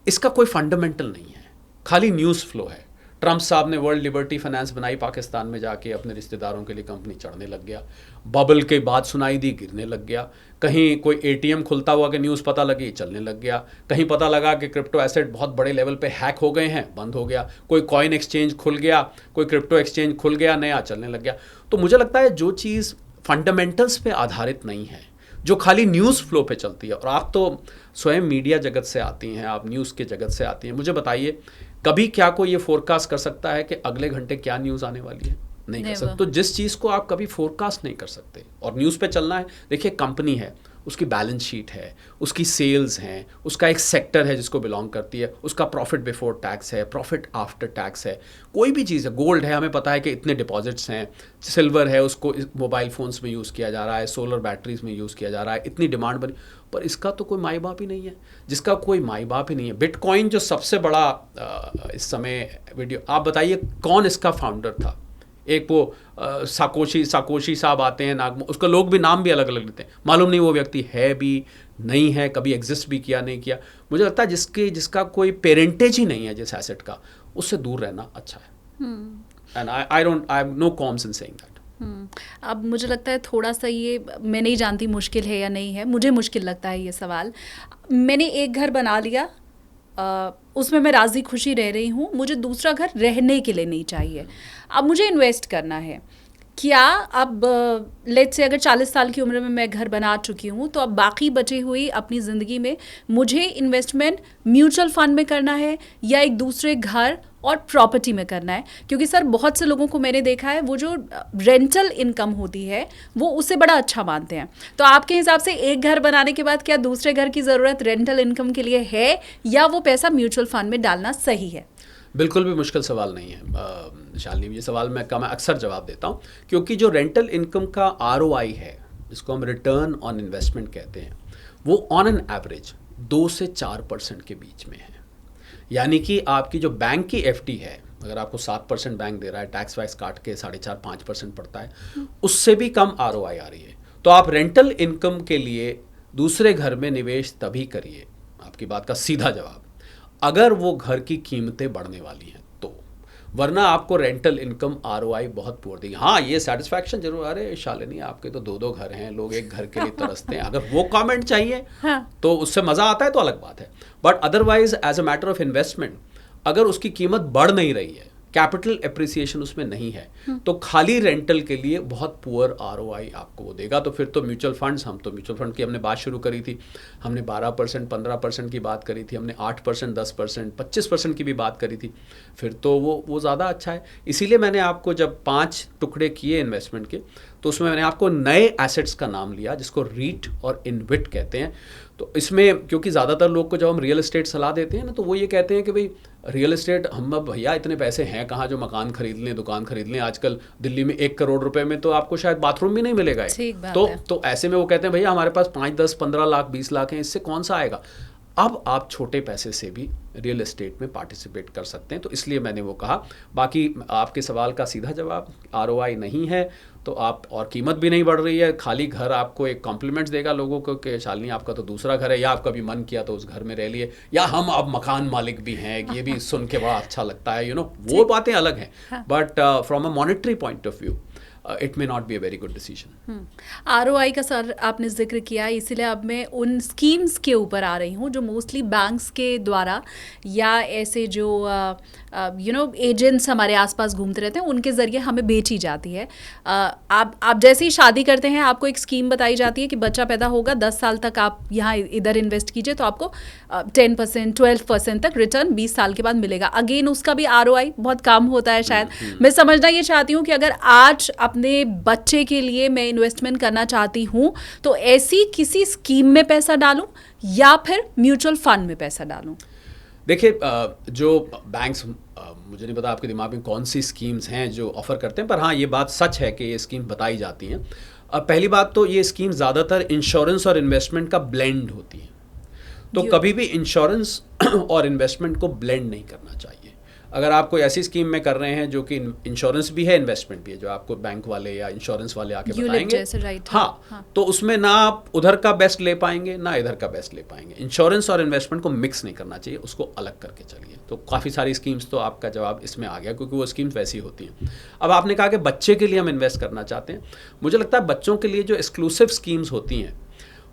इसका कोई फंडामेंटल नहीं है, खाली न्यूज़ फ्लो है। ट्रंप साहब ने वर्ल्ड लिबर्टी फाइनेंस बनाई, पाकिस्तान में जाके अपने रिश्तेदारों के लिए कंपनी चढ़ने लग गया, बबल के बाद सुनाई दी, गिरने लग गया, कहीं कोई एटीएम खुलता हुआ कि न्यूज़ पता लगी, चलने लग गया, कहीं पता लगा कि क्रिप्टो एसेट बहुत बड़े लेवल पे हैक हो गए हैं, बंद हो गया, कोई कॉइन एक्सचेंज खुल गया, कोई क्रिप्टो एक्सचेंज खुल गया नया, चलने लग गया। तो मुझे लगता है जो चीज़ फंडामेंटल्स पे आधारित नहीं है, जो खाली न्यूज़ फ्लो पे चलती है, और आप तो स्वयं मीडिया जगत से आती हैं, आप न्यूज़ के जगत से आती हैं, मुझे बताइए कभी क्या कोई ये फोरकास्ट कर सकता है कि अगले घंटे क्या न्यूज़ आने वाली है? नहीं कर सकते। तो जिस चीज़ को आप कभी फोरकास्ट नहीं कर सकते और न्यूज़ पे चलना है, देखिए कंपनी है, उसकी बैलेंस शीट है, उसकी सेल्स हैं, उसका एक सेक्टर है जिसको बिलोंग करती है, उसका प्रॉफिट बिफोर टैक्स है, प्रॉफिट आफ्टर टैक्स है, कोई भी चीज़ है, गोल्ड है, हमें पता है कि इतने डिपॉजिट्स हैं, सिल्वर है, उसको मोबाइल फ़ोन्स में यूज़ किया जा रहा है, सोलर बैटरीज में यूज़ किया जा रहा है, इतनी डिमांड बनी, पर इसका तो कोई माई बाप ही नहीं है, जिसका कोई माई बाप ही नहीं है। बिटकॉइन जो सबसे बड़ा इस समय वीडियो, आप बताइए कौन इसका फाउंडर था? एक वो साकोशी साहब आते हैं नागमो, उसका लोग भी नाम भी अलग अलग लेते हैं, मालूम नहीं वो व्यक्ति है भी नहीं है, कभी एग्जिस्ट भी किया नहीं किया। मुझे लगता है जिसका कोई पेरेंटेज ही नहीं है जिस एसेट का, उससे दूर रहना अच्छा है। And I have no qualms in saying that. अब मुझे लगता है थोड़ा सा ये, मैं नहीं जानती मुश्किल है या नहीं है, मुझे मुश्किल लगता है ये सवाल। मैंने एक घर बना लिया, उसमें मैं राज़ी खुशी रह रही हूँ, मुझे दूसरा घर रहने के लिए नहीं चाहिए, अब मुझे इन्वेस्ट करना है। क्या अब लेट्स से अगर 40 साल की उम्र में मैं घर बना चुकी हूँ, तो अब बाकी बची हुई अपनी ज़िंदगी में मुझे इन्वेस्टमेंट म्यूचुअल फंड में करना है या एक दूसरे घर और प्रॉपर्टी में करना है? क्योंकि सर बहुत से लोगों को मैंने देखा है वो जो रेंटल इनकम होती है वो उससे बड़ा अच्छा मानते हैं। तो आपके हिसाब से एक घर बनाने के बाद क्या दूसरे घर की ज़रूरत रेंटल इनकम के लिए है, या वो पैसा म्यूचुअल फंड में डालना सही है? बिल्कुल भी मुश्किल सवाल नहीं है शालिनी, ये सवाल मैं अक्सर जवाब देता हूँ, क्योंकि जो रेंटल इनकम का ROI है, जिसको हम रिटर्न ऑन इन्वेस्टमेंट कहते हैं, वो ऑन एन एवरेज 2 से 4% के बीच में है। यानी कि आपकी जो बैंक की FD है, अगर आपको 7% बैंक दे रहा है, टैक्स वाइज काट के 4.5-5% पड़ता है, उससे भी कम ROI आ रही है। तो आप रेंटल इनकम के लिए दूसरे घर में निवेश तभी करिए, आपकी बात का सीधा जवाब, अगर वो घर की कीमतें बढ़ने वाली हैं तो, वरना आपको रेंटल इनकम ROI बहुत पुअर देगी। हाँ, ये सेटिस्फैक्शन जरूर, अरे शालिनी आपके तो 2-2 घर हैं, लोग एक घर के लिए तरसते हैं, अगर वो कमेंट चाहिए तो उससे मज़ा आता है तो अलग बात है। But otherwise as a matter of investment, अगर उसकी कीमत बढ़ नहीं रही है, कैपिटल एप्रिसिएशन उसमें नहीं है, तो खाली रेंटल के लिए बहुत पुअर ROI आपको वो देगा। तो फिर तो म्यूचुअल फंड्स, हम तो म्यूचुअल फंड की हमने बात शुरू करी थी, हमने 12% 15% की बात करी थी, हमने 8% 10% 25% की भी बात करी थी, फिर तो वो ज़्यादा अच्छा है। इसीलिए मैंने आपको जब 5 टुकड़े किए इन्वेस्टमेंट के, तो उसमें मैंने आपको नए एसेट्स का नाम लिया जिसको रीट और इनविट कहते हैं। तो इसमें क्योंकि ज़्यादातर लोग को जब हम रियल एस्टेट सलाह देते हैं ना, तो वो ये कहते हैं कि भाई रियल एस्टेट, हम अब भैया इतने पैसे हैं कहाँ जो मकान खरीद लें, दुकान खरीद लें। आजकल दिल्ली में 1 करोड़ रुपए में तो आपको शायद बाथरूम भी नहीं मिलेगा। तो ऐसे में वो कहते हैं भैया हमारे पास 5, 10, 15 लाख 20 लाख हैं, इससे कौन सा आएगा? अब आप छोटे पैसे से भी रियल एस्टेट में पार्टिसिपेट कर सकते हैं, तो इसलिए मैंने वो कहा। बाकी आपके सवाल का सीधा जवाब ROI नहीं है तो आप, और कीमत भी नहीं बढ़ रही है, खाली घर आपको एक कॉम्प्लीमेंट्स देगा लोगों को कि शालिनी आपका तो दूसरा घर है, या आप कभी मन किया तो उस घर में रह लिए, या हम अब मकान मालिक भी हैं, ये भी सुन के बड़ा अच्छा लगता है, वो बातें अलग हैं। But from a monetary point of view it may not be a very good decision. ROI का सर आपने जिक्र किया, इसीलिए अब मैं उन स्कीम्स के ऊपर आ रही हूँ जो मोस्टली बैंक्स के द्वारा या ऐसे जो एजेंट्स हमारे आसपास घूमते रहते हैं उनके ज़रिए हमें बेची जाती है। आप जैसे ही शादी करते हैं आपको एक स्कीम बताई जाती है कि बच्चा पैदा होगा 10 साल तक आप यहाँ इधर इन्वेस्ट कीजिए तो आपको 10% 12% तक रिटर्न 20 साल के बाद मिलेगा। अगेन उसका भी ROI बहुत कम होता है शायद। मैं समझना ये चाहती हूँ कि अगर आज अपने बच्चे के लिए मैं इन्वेस्टमेंट करना चाहती हूँ तो ऐसी किसी स्कीम में पैसा डालूं या फिर म्यूचुअल फंड में पैसा डालूं? देखिए, जो बैंक्स, मुझे नहीं पता आपके दिमाग में कौन सी स्कीम्स हैं जो ऑफ़र करते हैं, पर हाँ ये बात सच है कि ये स्कीम बताई जाती हैं। पहली बात तो ये स्कीम ज़्यादातर इंश्योरेंस और इन्वेस्टमेंट का ब्लेंड होती है, तो कभी भी इंश्योरेंस और इन्वेस्टमेंट को ब्लेंड नहीं करना चाहिए। अगर आप कोई ऐसी स्कीम में कर रहे हैं जो कि इंश्योरेंस भी है इन्वेस्टमेंट भी है, जो आपको बैंक वाले या इंश्योरेंस वाले आके बताएंगे, हाँ, तो उसमें ना आप उधर का बेस्ट ले पाएंगे ना इधर का बेस्ट ले पाएंगे। इंश्योरेंस और इन्वेस्टमेंट को मिक्स नहीं करना चाहिए, उसको अलग करके चलिए। तो काफ़ी सारी स्कीम्स, तो आपका जवाब इसमें आ गया क्योंकि वो स्कीम्स वैसी होती हैं। अब आपने कहा कि बच्चे के लिए हम इन्वेस्ट करना चाहते हैं, मुझे लगता है बच्चों के लिए जो एक्सक्लूसिव स्कीम्स होती हैं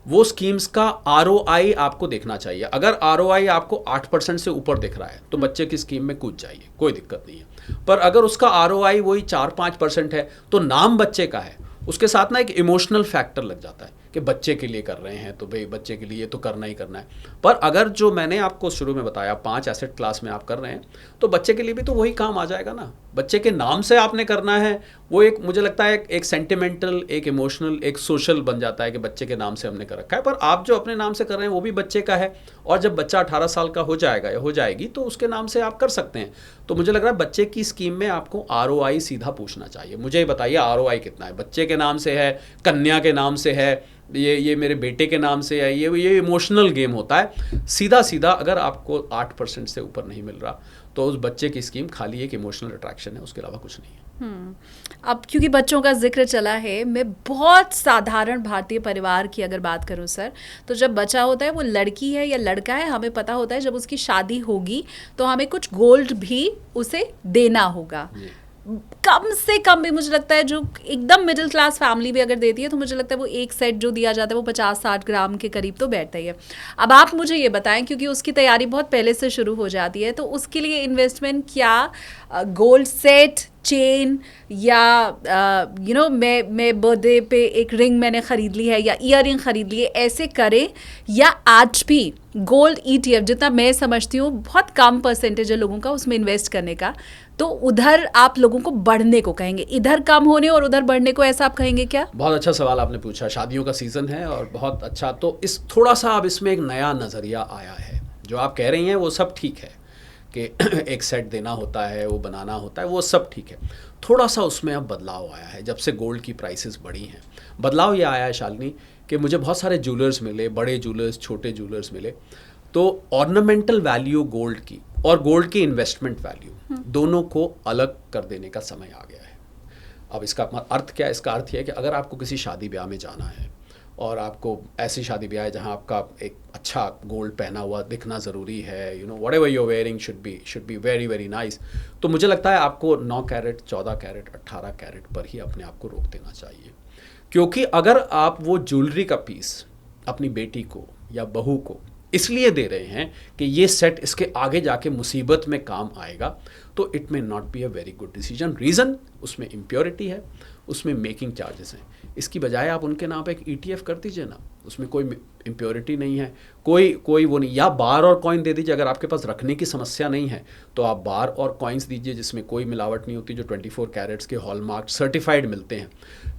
वो स्कीम्स का ROI आपको देखना चाहिए। अगर ROI आपको 8% से ऊपर दिख रहा है तो बच्चे की स्कीम में कूद जाइए, कोई दिक्कत नहीं है। पर अगर उसका ROI वही 4-5% है तो नाम बच्चे का है, उसके साथ ना एक इमोशनल फैक्टर लग जाता है कि बच्चे के लिए कर रहे हैं तो भाई बच्चे के लिए तो करना ही करना है। पर अगर जो मैंने आपको शुरू में बताया 5 एसेट क्लास में आप कर रहे हैं तो बच्चे के लिए भी तो वही काम आ जाएगा ना। बच्चे के नाम से आपने करना है, वो एक, मुझे लगता है एक सेंटिमेंटल, एक इमोशनल, एक सोशल बन जाता है कि बच्चे के नाम से हमने कर रखा है। पर आप जो अपने नाम से कर रहे हैं वो भी बच्चे का है, और जब बच्चा 18 साल का हो जाएगा या हो जाएगी तो उसके नाम से आप कर सकते हैं। तो मुझे लग रहा है बच्चे की स्कीम में आपको ROI सीधा पूछना चाहिए, मुझे बताइए ROI कितना है, बच्चे के नाम से है, कन्या के नाम से है, ये मेरे बेटे के नाम से है, ये इमोशनल गेम होता है। सीधा सीधा अगर आपको 8% से ऊपर नहीं मिल रहा तो उस बच्चे की स्कीम खाली एक इमोशनल अट्रैक्शन है, उसके अलावा कुछ नहीं है। अब क्योंकि बच्चों का जिक्र चला है, मैं बहुत साधारण भारतीय परिवार की अगर बात करूं सर, तो जब बच्चा होता है वो लड़की है या लड़का है, हमें पता होता है जब उसकी शादी होगी तो हमें कुछ गोल्ड भी उसे देना होगा। कम से कम भी मुझे लगता है जो एकदम मिडिल क्लास फैमिली भी अगर देती है तो मुझे लगता है वो एक सेट जो दिया जाता है वो 50-60 ग्राम के करीब तो बैठता ही है। अब आप मुझे ये बताएं, क्योंकि उसकी तैयारी बहुत पहले से शुरू हो जाती है, तो उसके लिए इन्वेस्टमेंट क्या गोल्ड सेट, चेन, या मैं बर्थडे पे एक रिंग मैंने ख़रीद ली है या ईयर रिंग ख़रीद ली है, ऐसे करें, या आज भी गोल्ड ETF, जितना मैं समझती हूँ बहुत कम परसेंटेज है लोगों का उसमें इन्वेस्ट करने का, तो उधर आप लोगों को बढ़ने को कहेंगे, इधर कम होने और उधर बढ़ने को, ऐसा आप कहेंगे क्या? बहुत अच्छा सवाल आपने पूछा, शादियों का सीज़न है और बहुत अच्छा। तो इस थोड़ा सा अब इसमें एक नया नज़रिया आया है। जो आप कह रही हैं वो सब ठीक है कि एक सेट देना होता है, वो बनाना होता है, वो सब ठीक है। थोड़ा सा उसमें अब बदलाव आया है जब से गोल्ड की प्राइसेस बढ़ी हैं। बदलाव ये आया है शालिनी कि मुझे बहुत सारे ज्वेलर्स मिले, बड़े ज्वेलर्स, छोटे ज्वेलर्स मिले, तो ऑर्नामेंटल वैल्यू गोल्ड की और गोल्ड की इन्वेस्टमेंट वैल्यू दोनों को अलग कर देने का समय आ गया है। अब इसका अर्थ क्या है? इसका अर्थ यह है कि अगर आपको किसी शादी ब्याह में जाना है और आपको ऐसी शादी ब्याह है जहाँ आपका एक अच्छा गोल्ड पहना हुआ दिखना ज़रूरी है, whatever you are wearing should be very very nice, तो मुझे लगता है आपको 9 कैरेट, 14 कैरेट, 18 कैरेट पर ही अपने आप को रोक देना चाहिए। क्योंकि अगर आप वो ज्वेलरी का पीस अपनी बेटी को या बहू को इसलिए दे रहे हैं कि ये सेट इसके आगे जाके मुसीबत में काम आएगा, तो it may not be a very good decision. Reason उसमें इम्प्योरिटी है, उसमें मेकिंग चार्जेस हैं। इसकी बजाय आप उनके नाम पे एक ETF कर दीजिए ना, उसमें कोई इम्प्योरिटी नहीं है, कोई वो नहीं। या बार और कॉइन दे दीजिए, अगर आपके पास रखने की समस्या नहीं है तो आप बार और कॉइन्स दीजिए जिसमें कोई मिलावट नहीं होती, जो 24 कैरेट्स के हॉलमार्क सर्टिफाइड मिलते हैं।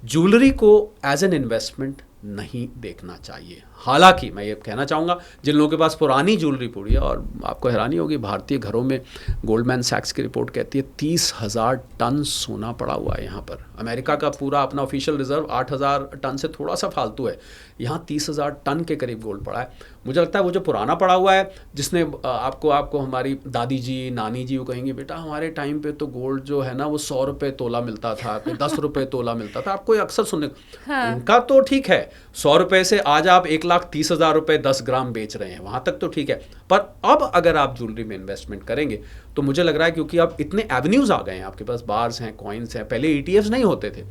ज्वेलरी को एज एन इन्वेस्टमेंट नहीं देखना चाहिए। हालांकि मैं ये कहना चाहूँगा, जिन लोगों के पास पुरानी ज्वेलरी पड़ी है, और आपको हैरानी होगी, भारतीय घरों में गोल्डमैन सैक्स की रिपोर्ट कहती है 30,000 टन सोना पड़ा हुआ है यहाँ पर। अमेरिका का पूरा अपना ऑफिशियल रिजर्व 8,000 टन से थोड़ा सा फालतू है, यहाँ 30,000 टन के करीब गोल्ड पड़ा है। मुझे लगता है वो जो पुराना पड़ा हुआ है, जिसने आपको हमारी दादी जी, नानी जी वो कहेंगी, बेटा हमारे टाइम पे तो गोल्ड जो है ना वो 100 रुपये तोला मिलता था, 10 रुपये तोला मिलता था। आपको अक्सर सुनने उनका तो ठीक है, 100 रुपये से आज आप 1,30,000 रुपये 10 ग्राम बेच रहे हैं, वहाँ तक तो ठीक है। पर अब अगर आप ज्वेलरी में इन्वेस्टमेंट करेंगे तो मुझे लग रहा है, क्योंकि अब इतने एवेन्यूज आ गए हैं, आपके पास बार्स हैं, कॉइन्स हैं, पहले ETFs नहीं होते थे।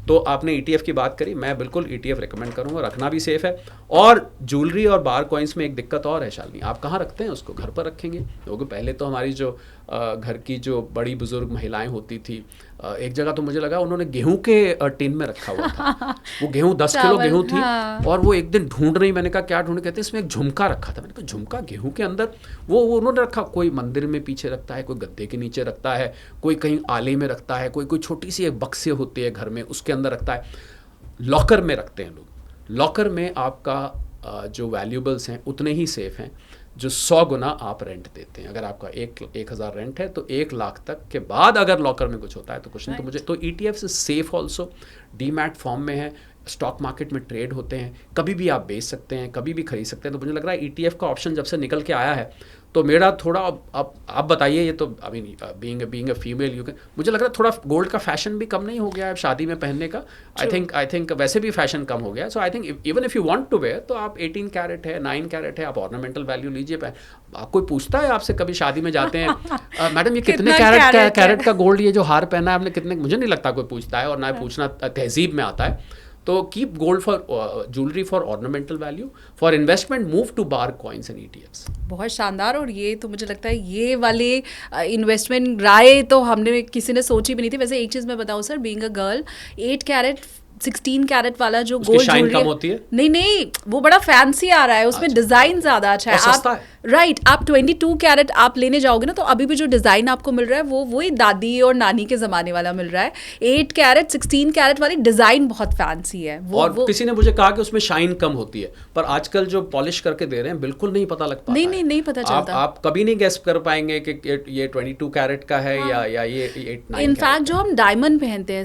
तो आपने ETF की बात करी, मैं बिल्कुल ETF रिकमेंड करूंगा, रखना भी सेफ है। और ज्वेलरी और बार कॉइन्स में एक दिक्कत और है शालिनी, आप कहाँ रखते हैं उसको? घर पर रखेंगे, क्योंकि पहले तो हमारी जो घर की जो बड़ी बुजुर्ग महिलाएं होती थी, एक जगह तो मुझे लगा उन्होंने गेहूं के टिन में रखा हुआ था, वो गेहूं 10 किलो गेहूं थी। और वो एक दिन ढूंढ रही, मैंने कहा क्या ढूंढ, कहते हैं इसमें एक झुमका रखा था। मैंने कहा झुमका गेहूं के अंदर? वो उन्होंने रखा, कोई मंदिर में पीछे रखता है, कोई गद्दे के नीचे रखता है, कोई कहीं आले में रखता है, कोई छोटी सी एक बक्से होती है घर में उसके अंदर रखता है, लॉकर में रखते हैं लोग। लॉकर में आपका जो वैल्यूबल्स हैं उतने ही सेफ हैं जो 100 गुना आप रेंट देते हैं। अगर आपका 1,000 रेंट है तो 1 लाख तक के बाद अगर लॉकर में कुछ होता है तो कुछ नहीं। तो मुझे तो ETFs safe also, demat form में है, स्टॉक मार्केट में ट्रेड होते हैं, कभी भी आप बेच सकते हैं, कभी भी खरीद सकते हैं। तो मुझे लग रहा है ETF का ऑप्शन जब से निकल के आया है तो मेरा थोड़ा, अब आप बताइए, ये तो I mean being a female you can, मुझे लग रहा है थोड़ा गोल्ड का फैशन भी कम नहीं हो गया है शादी में पहनने का। आई थिंक वैसे भी फैशन कम हो गया है। So I think even if you want to wear तो आप 18 कैरेट है, 9 कैरेट है, आप ऑर्नामेंटल वैल्यू लीजिए। कोई पूछता है आपसे कभी शादी में जाते हैं मैडम ये कितने कैरेट का गोल्ड, ये जो हार पहना है आपने कितने? मुझे नहीं लगता कोई पूछता है, और ना पूछना तहजीब में आता है। तो keep gold for jewellery for ornamental value, for investment move to bar coins and ETFs। बहुत शानदार। और ये तो मुझे लगता है ये वाले इन्वेस्टमेंट राय तो हमने किसी ने सोची भी नहीं थी। वैसे एक चीज़ मैं बताऊँ sir, being a girl, 8 carat 16 carat वाला जो गोल्ड ज्वेलरी कम होती है, नहीं वो बड़ा फैंसी आ रहा है, उसमें डिजाइन ज्यादा अच्छा है। आप राइट, आप 22 कैरेट आप लेने जाओगे ना तो अभी भी जो डिजाइन आपको मिल रहा है वो वही दादी और नानी के जमाने वाला मिल रहा है। 8 कैरेट 16 कैरेट वाली डिजाइन बहुत फैंसी है वो किसी ने मुझे कहा कि उसमें शाइन कम होती है, पर आजकल जो पॉलिश करके दे रहे हैं बिल्कुल नहीं पता लग पाता। नहीं पता चलता। आप कभी नहीं गेस कर पाएंगे कि ये 22 कैरेट का है या ये 8-9। इनफैक्ट जो हम डायमंड पहनते हैं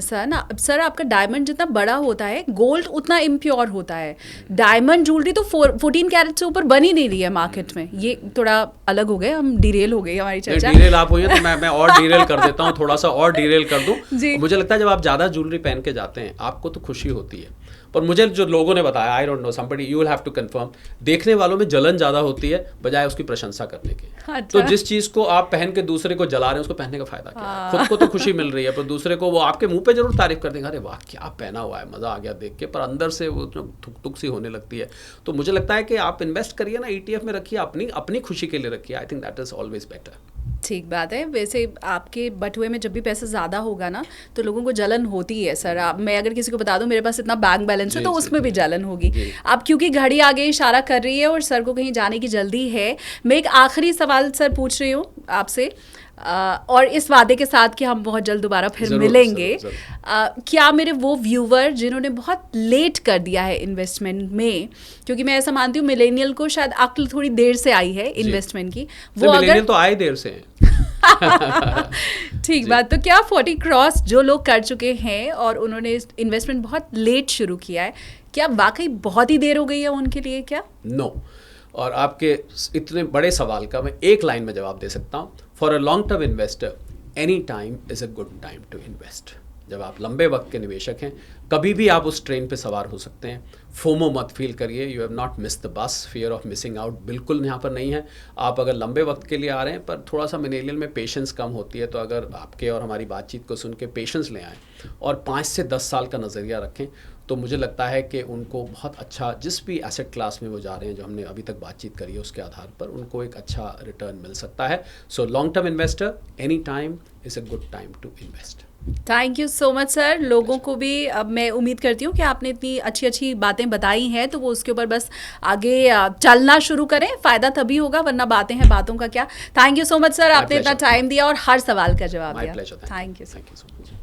सर आपका डायमंड जितना बड़ा होता है गोल्ड उतना इम्प्योर होता है। डायमंड ज्वेलरी तो 14 कैरेट से ऊपर बन ही नहीं रही है मार्केट में। ये थोड़ा अलग हो गए, हम डिरेल हो गई हमारी चर्चा। डिरेल आप हुई तो मैं और डिरेल कर देता हूँ, थोड़ा सा और डिरेल कर दूं। मुझे लगता है जब आप ज़्यादा ज्वेलरी पहन के जाते हैं आपको तो खुशी होती है, पर मुझे जो लोगों ने बताया, I don't know, somebody you will have to confirm, देखने वालों में जलन ज़्यादा होती है बजाय उसकी प्रशंसा करने की। अच्छा। तो जिस चीज़ को आप पहन के दूसरे को जला रहे हैं उसको पहनने का फायदा क्या है? खुद को तो खुशी मिल रही है, पर दूसरे को वो आपके मुंह पे जरूर तारीफ कर देंगे, अरे वाह क्या पहना हुआ है, मज़ा आ गया देख के, पर अंदर से वो थुक सी होने लगती है। तो मुझे लगता है कि आप इन्वेस्ट करिए ना, ETF में रखिए, अपनी खुशी के लिए रखिए। I think that is always better. ठीक बात है। वैसे आपके बटुए में जब भी पैसा ज़्यादा होगा ना तो लोगों को जलन होती है सर। मैं अगर किसी को बता दूं मेरे पास इतना बैंक बैलेंस है तो उसमें भी जलन होगी। अब क्योंकि घड़ी आगे इशारा कर रही है और सर को कहीं जाने की जल्दी है, मैं एक आखिरी सवाल सर पूछ रही हूँ आपसे, और इस वादे के साथ कि हम बहुत जल्द दोबारा फिर मिलेंगे। क्या मेरे वो व्यूवर जिन्होंने बहुत लेट कर दिया है इन्वेस्टमेंट में, क्योंकि मैं ऐसा मानती हूँ मिलेनियल को शायद अक्ल थोड़ी देर से आई है इन्वेस्टमेंट की, वो मिलेनियल तो आए देर से हैं। ठीक बात। तो क्या 40 क्रॉस जो लोग कर चुके हैं और उन्होंने इन्वेस्टमेंट बहुत लेट शुरू किया है, क्या वाकई बहुत ही देर हो गई है उनके लिए क्या? नो। और आपके इतने बड़े सवाल का मैं एक लाइन में जवाब दे सकता हूँ। For a long term investor any time is a good time to invest. जब आप लंबे वक्त के निवेशक हैं कभी भी आप उस ट्रेन पे सवार हो सकते हैं। फोमो मत फील करिए, you have not miss the bus, fear of missing out बिल्कुल यहाँ पर नहीं है। आप अगर लंबे वक्त के लिए आ रहे हैं, पर थोड़ा सा मिलेनियल में पेशेंस कम होती है, तो अगर आपके और हमारी बातचीत को सुन के पेशेंस ले आएँ और 5 से 10 साल का नज़रिया रखें तो मुझे लगता है कि उनको बहुत अच्छा, जिस भी एसेट क्लास में वो जा रहे हैं जो हमने अभी तक बातचीत करी है उसके आधार पर उनको एक अच्छा रिटर्न मिल सकता है। So long term investor any time is a good time to invest. Thank you so much sir. लोगों को भी अब मैं उम्मीद करती हूँ कि आपने इतनी अच्छी अच्छी बातें बताई हैं तो वो उसके ऊपर बस आगे चलना शुरू करें, फ़ायदा तभी होगा, वरना बातें हैं बातों का क्या। Thank you so much sir, आपने इतना टाइम दिया और हर सवाल का जवाब दिया। Thank you so much.